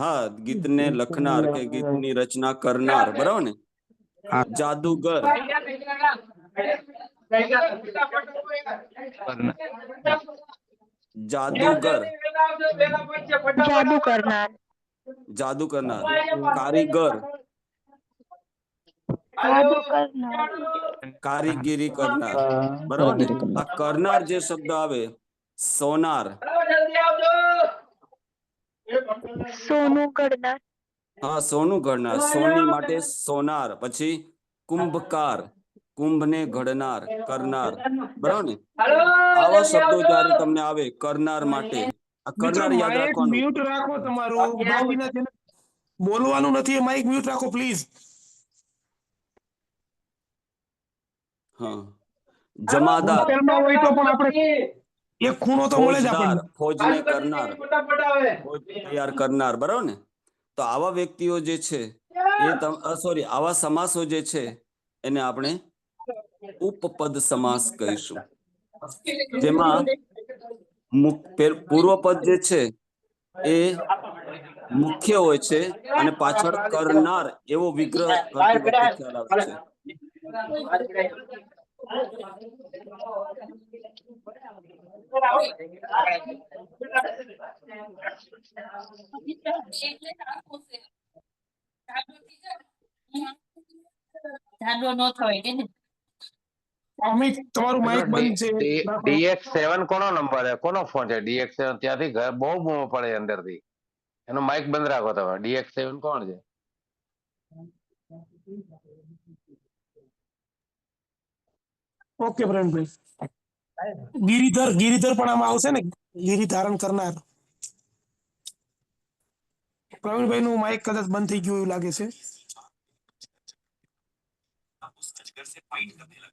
હા, ગીતને લખનાર કે ગીતની રચના કરનાર, બરાબર ને. જાદુગર, જાદુગર, જાદુ કરનાર, જાદુ કરનાર, કારીગર, જાદુ કરનાર, કારીગીરી કરનાર, બરાબર ને? આ કરનાર જે શબ્દ આવે, સોનાર, સોનું કરનાર, હા સોનું ઘડનાર, સોની માટે સોનાર, પછી કુંભકાર, કુંભને ઘડનાર, કરનાર, બરાબર ને? આવા શબ્દો જયારે તમને આવે કરનાર માટે, આ મિત્રો કરનાર યાદ માઇક રાખવાનું. મ્યુટ રાખો તમારું. બાકીના જેને બોલવાનું નથી એ માઇક મ્યુટ રાખો પ્લીઝ. હા, જમાદાર, હોસ્ટેલમાં હોય તો પણ આપણે એક ખૂણો તો મળે જ ફોજદાર, આપણને. ફોજને કરનાર, ફોજ તૈયાર કરનાર, બરાબર ને? તો આવા વ્યક્તિઓ જે છે એ સોરી આવા સમાસો જે છે એને આપણે ઉપપદ સમાસ કહીશું, જેમાં પૂર્વપદ જે છે એ મુખ્ય હોય છે અને પાછળ કરનાર એવો વિગ્રહ કરતી વખતે ખ્યાલ આવે છે. અમિત તમારું માઇક બંધ છે. DX7 કોનો નંબર છે? કોનો ફોન છે DX7? ત્યાંથી બહુ બૂમો પડે અંદરથી. એનો માઇક બંધ રાખો તમે. DX7 કોણ છે? ઓકે પ્રવીણભાઈ. ગિરિધર પણ આમાં આવશે ને, ગિરિ ધારણ કરનાર. પ્રવીણભાઈ નું માઇક કદાચ બંધ થઈ ગયું એવું લાગે છે.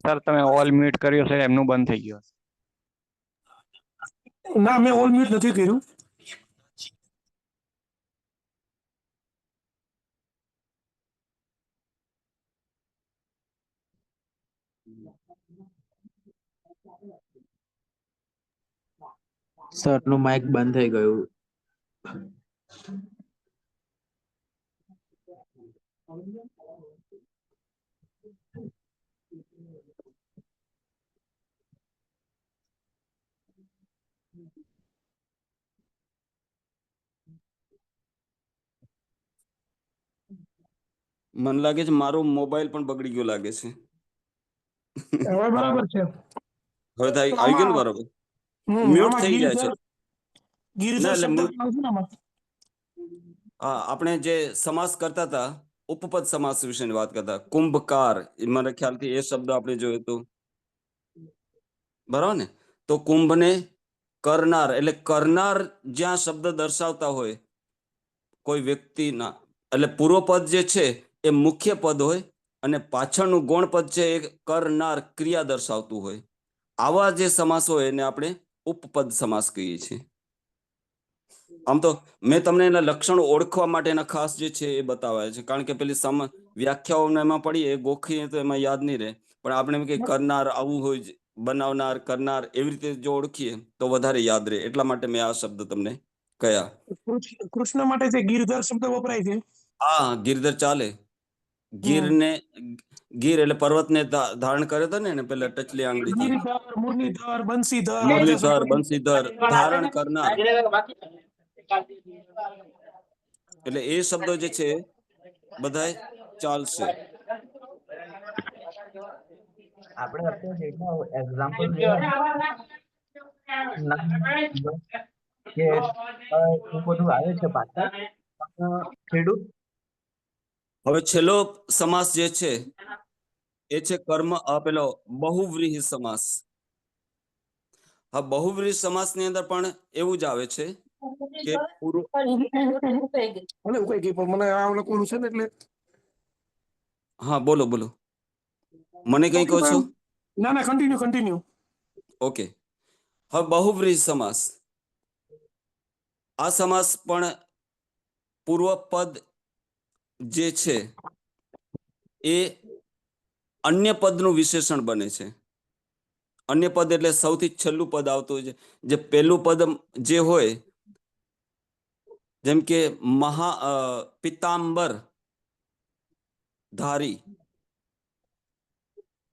સર તમે ઓલ મ્યુટ કર્યો છે એમનું બંધ થઈ ગયું. ના, મેં ઓલ મ્યુટ નથી કર્યું. સર નું માઇક બંધ થઈ ગયું. મને લાગે છે મારો મોબાઈલ પણ બગડી ગયો લાગે છે. હવે બરાબર છે. હવે આવી ગયું ને બરાબર? મ્યુટ થઈ જાય છે. ગિરિધર એટલે શબ્દ આવશે ને આમાં. હા, આપણે જે સમાસ કરતા હતા ઉપપદ સમાસ વિશે વાત કરતા, કુંભકાર, મને ખ્યાલથી એ શબ્દ આપણે જોયો હતો, બરાબર ને? તો કુંભને કરનાર, એટલે કરનાર જ્યાં શબ્દ દર્શાવતા હોય કોઈ વ્યક્તિના, એટલે પૂર્વપદ જે છે એ મુખ્ય પદ હોય અને પાછળનું ગૌણ પદ છે એ કરનાર ક્રિયા દર્શાવતું હોય. આવા જે સમાસ હોય એને આપણે ઉપપદ સમાસ કહીએ છીએ. આમ તો મેં તમને એના લક્ષણો ઓળખવા માટેના ખાસ જે છે એ બતાવ્યા છે, કારણ કે પેલી વ્યાખ્યાઓ એમાં પડી એ ગોખી તો એમાં યાદ નહીં રહે, પણ આપણે એમ કે કરનાર આવું હોય, બનાવનાર, કરનાર, એવી રીતે જો ઓળખીએ તો વધારે યાદ રહે. એટલા માટે મેં આ શબ્દ તમને કયા. કૃષ્ણ માટે જે ગિરધર શબ્દ વપરાય છે. હા, ગિરધર ચાલે. ગીર એટલે પર્વતને ધારણ કર્યો હતો ને પેલા ટચલી આંગળીથી. ગિરિધર, મુરલીધર, બંસીધર, મુરલીધર, બંસીધર, ધારણ કરનાર. એટલે એ શબ્દો જે છે બધાય ચાલશે. આપણે અત્યારે એક્ઝામ્પલ કે એવું બધું આવે છે પાછળ. ખેડૂત હવે છેલ્લો સમાસ જે છે એ છે કર્મ પેલો બહુવ્રીહી સમાસ. હા, બહુવ્રીહી સમાસ ની અંદર પણ એવું જ આવે છે કે મને આ લખવાનું છે ને એટલે. હા, બોલો બોલો. મને કઈ કહો છો? ના, કન્ટિન્યુ. ઓકે, હવે બહુવ્રીહી સમાસ. આ સમાસ પણ પૂર્વપદ જે છે એ અન્ય પદનું વિશેષણ બને છે. અન્ય પદ એટલે સૌથી છેલ્લું પદ આવતું હોય છે. જે પહેલું પદ જે હોય, જેમ કે પિતાંબર ધારી,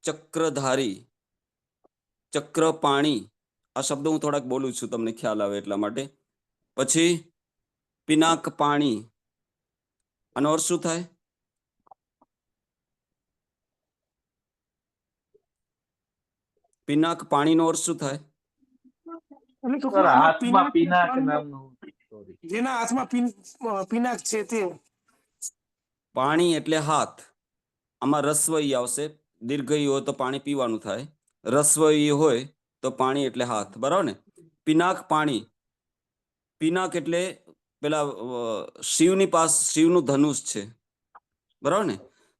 ચક્રધારી, ચક્રપાણી આ શબ્દ હું થોડાક બોલું છું તમને ખ્યાલ આવે એટલા માટે. પછી પિનાક પાણી, આનો અર્થ શું થાય? પિનાક પાણીનો અર્થ શું થાય? એટલે ટૂંકમાં આમાં હાથમાં પિનાક પાણીનો- નામનું sorry. જેના હાથમાં પિનાક છે તે. પાણી એટલે હાથ. આમાં રસ્વ ઈ આવશે. દીર્ઘ ઈ હોય તો પાણી પીવાનું થાય. રસ્વ ઈ હોય તો પાણી એટલે હાથ, બરાબર ને? પિનાક પાણી. પિનાક એટલે પેલા શિવની પાસે શિવનું ધનુષ છે, બરાબર ને?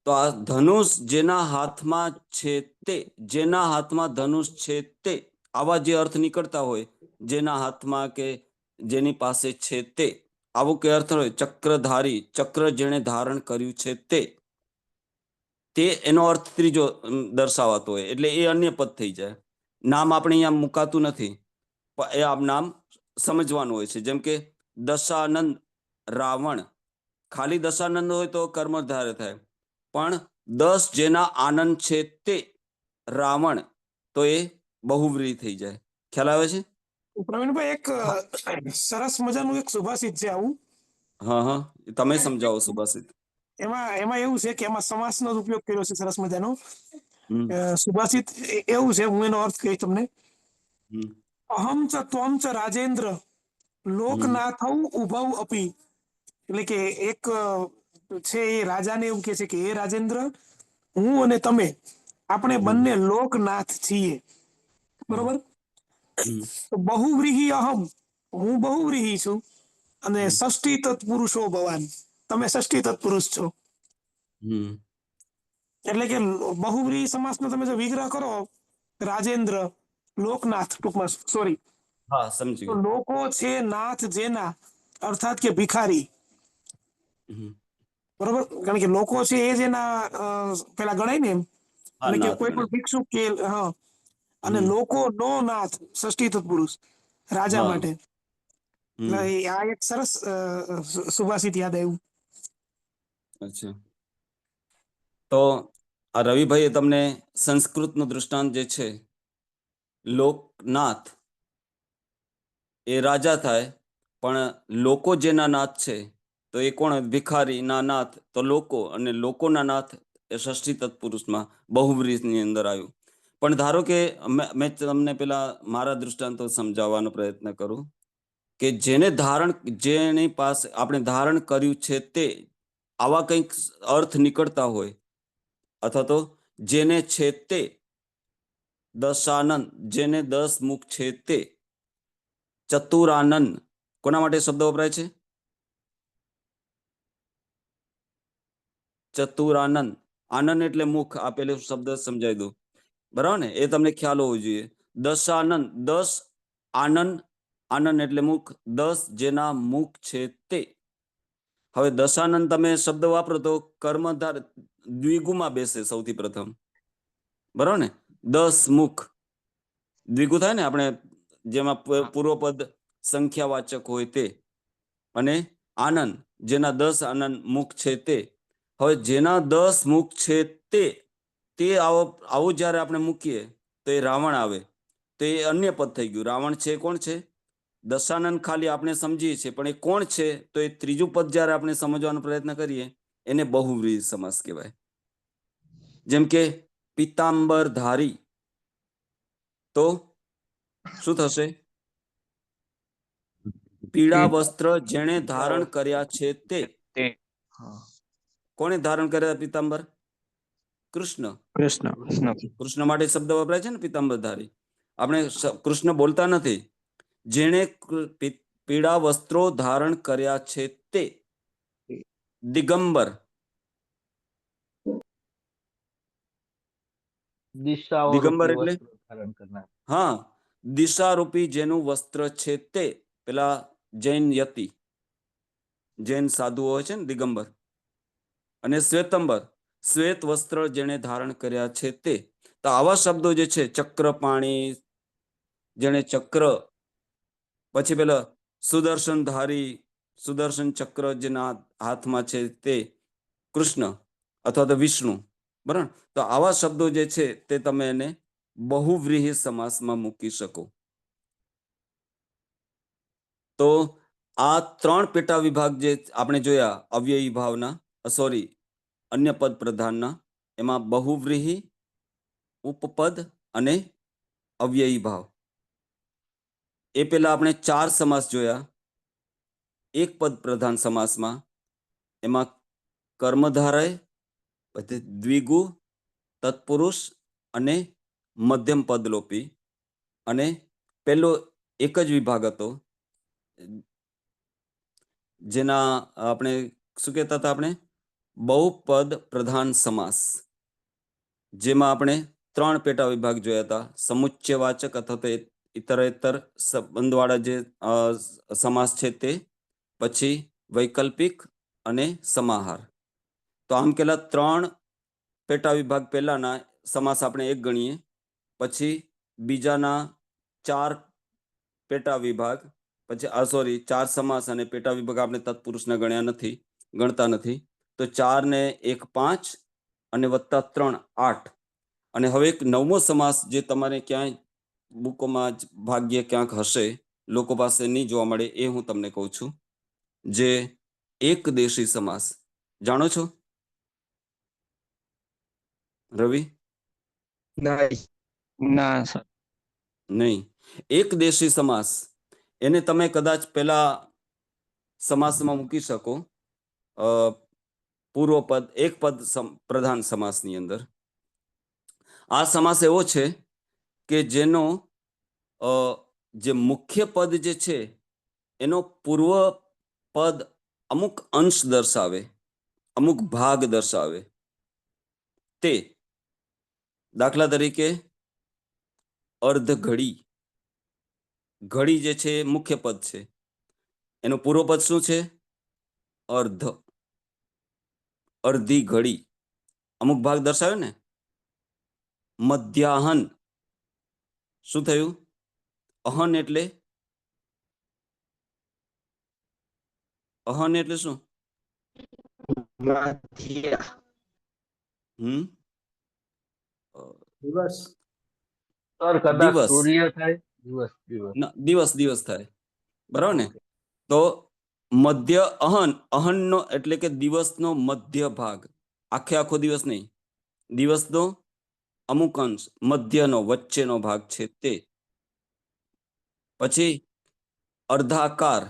તો આ ધનુષ જેના હાથમાં છે તે, જેના હાથમાં ધનુષ છે તે, આવા જે અર્થ નીકળતા હોય, જેના હાથમાં કે જેની પાસે છે તે, આવું કે અર્થ હોય. ચક્રધારી, ચક્ર જેણે ધારણ કર્યું છે તે એનો અર્થ ત્રીજો દર્શાવાતો હોય, એટલે એ અન્ય પદ થઈ જાય. નામ આપણે અહીંયા મુકાતું નથી, પણ એ આ નામ સમજવાનું હોય છે. જેમ કે દશાનંદ રાવણ, ખાલી દશાનંદ હોય તો કર્મધારે થાય, પણ 10 જેના આનંદ છે તે રાવણ, તો એ બહુવ્રીહી થઈ જાય. ખ્યાલ આવે છે? પ્રવીણભાઈ, એક સરસ મજાનું એક સુભાષિત છે આવું. હા હા, તમે સમજાવો સુભાષિત. એમાં એવું છે કે એમાં સમાસનો જ ઉપયોગ કર્યો છે સરસ મજાનો. હમ સુભાષિત એવું છે, હું એનો અર્થ કહીશ તમને. હમ અહમ ચ ત્વમ ચ રાજેન્દ્ર લોકનાથૌ ઉભૌ અપી. એટલે કે એક છે એ રાજાને એવું કે છે કે એ રાજેન્દ્ર, હું અને તમે આપણે બંને લોકનાથ છીએ, બરોબર? તો બહુવ્રીહી અહમ, હું બહુવ્રીહી છું, અને ષષ્ઠી તત્પુરુષો ભવાન, તમે ષષ્ઠી તત્પુરુષ છો. એટલે કે બહુવ્રીહી સમાસનો તમે જો વિગ્રહ કરો, રાજેન્દ્ર, લોકનાથ, ટૂંકમાં સોરી, હા, સમજી તો ગયો. લોકો છે નાથ જેના, અર્થાત કે ભિખારી, બરોબર? કારણ કે લોકો છે એ જેના પેલા ગણાય ને એમ, હા, એટલે કે નાથ કોઈ પણ ગણાય. ભિક્ષુક કે હા, અને લોકો નો નાથ, ષષ્ઠી તત્પુરુષ, રાજા હા. માટે. એટલે આ એક સરસ સુભાષિત યાદ આવ્યું. અચ્છા, તો આ રવિભાઈએ તમને સંસ્કૃતનું દૃષ્ટાંત જે છે, લોકનાથ એ રાજા થાય, પણ લોકો જેના નાથ છે, તો એ કોણ? ભિખારી ના નાથ, તો લોકો, અને લોકોના નાથ એ ષષ્ઠી તત્પુરુષમાં બહુવ્રીહની અંદર આવ્યું. પણ ધારો કે મેં તમને પેલા મારા દૃષ્ટાંતો સમજાવવાનો પ્રયત્ન કરું કે જેની પાસે આપણે ધારણ કર્યું છે તે, આવા કંઈક અર્થ નીકળતા હોય, અથવા તો જેને છે તે, દશાનંદ, જેને 10 મુખ છે તે, ચતુરાનંદ, કોના માટે શબ્દ વપરાય છે? ચતુરાનંદ. આનંદ એટલે મુખ, આપેલો શબ્દ સમજાવી દઉં, બરાબર ને? એ તમને ખ્યાલ હોવો જોઈએ. દશાનંદ, 10 આનંદ, આનંદ એટલે મુખ, 10 જેના મુખ છે તે. હવે દશાનંદ તમે શબ્દ વાપરો તો કર્મધાર દ્વિગુમાં બેસે સૌથી પ્રથમ, બરાબર ને? 10 મુખ દ્વિગુ થાય ને, આપણે જેમાં પૂર્વપદ સંખ્યાવાચક હોય તે. અને આનંદ, જેના 10 આનંદ મુખ છે તે. હવે જેના 10 મુખ છે તે આવું જ્યારે આપણે મૂકીએ તો એ રાવણ આવે, તો એ અન્ય પદ થઈ ગયું. રાવણ છે કોણ છે? દશાનંદ ખાલી આપણે સમજીએ છીએ, પણ એ કોણ છે? તો એ ત્રીજું પદ જ્યારે આપણે સમજવાનો પ્રયત્ન કરીએ, એને બહુવ્રીહી સમાસ કહેવાય. જેમ કે પિતાંબર ધારી, તો શું થશે? પીળા વસ્ત્ર જેણે ધારણ કર્યા છે તે. કોણે ધારણ કર્યા પિતાંબર? કૃષ્ણ. કૃષ્ણ માટે શબ્દ વપરાય છે ને પિતાંબર ધારી. આપણે કૃષ્ણ બોલતા નથી. જેણે પીળા વસ્ત્રો ધારણ કર્યા છે તે દિગંબર. દિગંબર એટલે હા, દિશારૂપી જેનું વસ્ત્ર છે તે. પેલા જૈન યતિ, જૈન સાધુઓ હોય છે ને, દિગંબર. અને શ્વેતંબર, શ્વેત વસ્ત્ર જેણે ધારણ કર્યા છે તે. તો આવા શબ્દો જે છે, ચક્રપાણી, જેણે ચક્ર, પછી પેલા સુદર્શન ધારી, સુદર્શન ચક્ર જેના હાથમાં છે તે કૃષ્ણ અથવા તો વિષ્ણુ, બરાબર? તો આવા શબ્દો જે છે તે તમે એને બહુવ્રીહી સમાસમાં મૂકી શકો. તો આ 3 પેટા વિભાગ જે આપણે જોયા અવ્યયી ભાવના, અન્ય પદ પ્રધાનના, એમાં બહુવ્રીહી, ઉપપદ અને અવ્યયી ભાવ. એ પહેલા આપણે 4 સમાસ જોયા. એક પદ પ્રધાન સમાસમાં એમાં કર્મધારય, પછી દ્વિગુ, તત્પુરુષ અને મધ્યમ પદલોપી. અને પેલો એક જ વિભાગ હતો જેના આપણે શું કહેતા હતા, આપણે બહુપદ પ્રધાન સમાસ, જેમાં આપણે 3 પેટા વિભાગ જોયા હતા. સમુચ્ચયવાચક અથવા તો ઇતરેતર સંબંધવાળા જે સમાસ છે તે, પછી વૈકલ્પિક અને સમાહાર. તો આમ કેલા 3 પેટા વિભાગ પહેલાના સમાસ આપણે 1 ગણીએ, પછી બીજાના 4 પેટા વિભાગ, પછી 4 સમાસ અને પેટા વિભાગ આપણે તત્પુરુષના ગણતા નથી. તો 4 ને 1 5 અને વત્તા 3 8. અને હવે એક 9મો સમાસ જે તમારે ક્યાંય બુકોમાં ભાગ્ય ક્યાંક હશે, લોકો પાસે નહીં જોવા મળે, એ હું તમને કહું છું, જે એકદેશી સમાસ. જાણો છો રવિ? ના સર. નહીં. એકદેશી સમાસ એને તમે કદાચ પેલા સમાસમાં મૂકી શકો, પૂર્વ પદ એક પદ પ્રધાન સમાસની અંદર. આ સમાસ એવો છે કે જેનો જે મુખ્ય પદ જે છે એનો પૂર્વ પદ અમુક અંશ દર્શાવે, અમુક ભાગ દર્શાવે. તે દાખલા તરીકે અર્ધ ઘડી. ઘડી જે છે એ મુખ્ય પદ છે, એનું પૂર્વ પદ શું છે? અર્ધ. અડધી ઘડી અમુક ભાગ દર્શાવે ને. મધ્યાહન શું થયું? અહન એટલે શું? દિવસ. દિવસ થાય, બરાબર ને? તો મધ્ય અહનનો એટલે કે દિવસનો મધ્ય ભાગ, આખો દિવસ નહીં, દિવસનો અમુક અંશ, મધ્યનો વચ્ચેનો ભાગ છે તે. પછી અર્ધાકાર.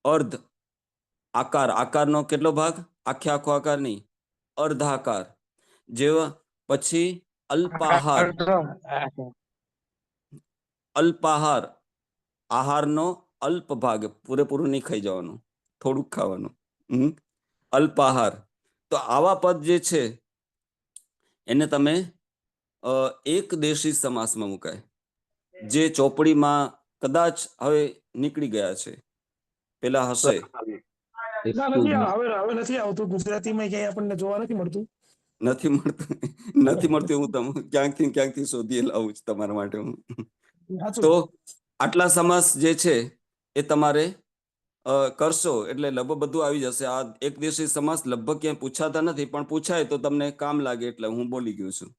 અર્ધ આકાર, આકારનો કેટલો ભાગ? આખો આકાર નહીં, અર્ધાકાર. જેવા પછી અલ્પાહાર. અલ્પાહાર આહારનો અલ્પ ભાગ, પૂરેપૂરું નહીં ખાઈ જવાનું, થોડુંક ખાવાનું. અલ્પાહાર. તો આવા પદ જે છે એને તમે એકદેશી સમાસમાં મુકાય, જે ચોપડીમાં કદાચ હવે નીકળી ગયા છે, પેલા હશે. હવે નથી આવતું ગુજરાતીમાં, ક્યાંય આપણને જોવા નથી મળતું. નથી મળતું. હું તમે ક્યાંકથી શોધી લાવું છું તમારા માટે હું. તો આટલા સમાસ જે છે એ તમારે કરશો એટલે લગભગ બધું આવી જશે. આ એકદેશી સમાસ લગભગ ક્યાંય પૂછાતા નથી, પણ પૂછાય તો તમને કામ લાગે એટલે હું બોલી ગયો છું.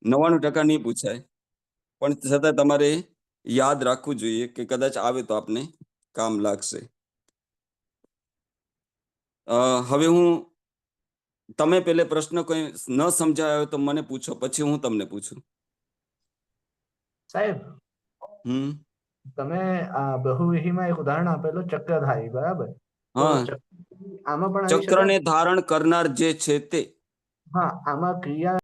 99% નહીં પૂછાય, પણ છતાં તમારે યાદ રાખવું જોઈએ કે કદાચ આવે તો આપને કામ લાગશે. હવે તમે પેલે પ્રશ્ન કોઈ ન સમજાયો તો મને પૂછો, પછી હું તમને પૂછું. સાહેબ, તમે બહુવ્રીહીમાં એક ઉદાહરણ આપેલું ચક્રધારી, બરાબર? હા, આમાં પણ ચક્રને ધારણ કરનાર જે છે તે. હા, આમાં ક્રિયા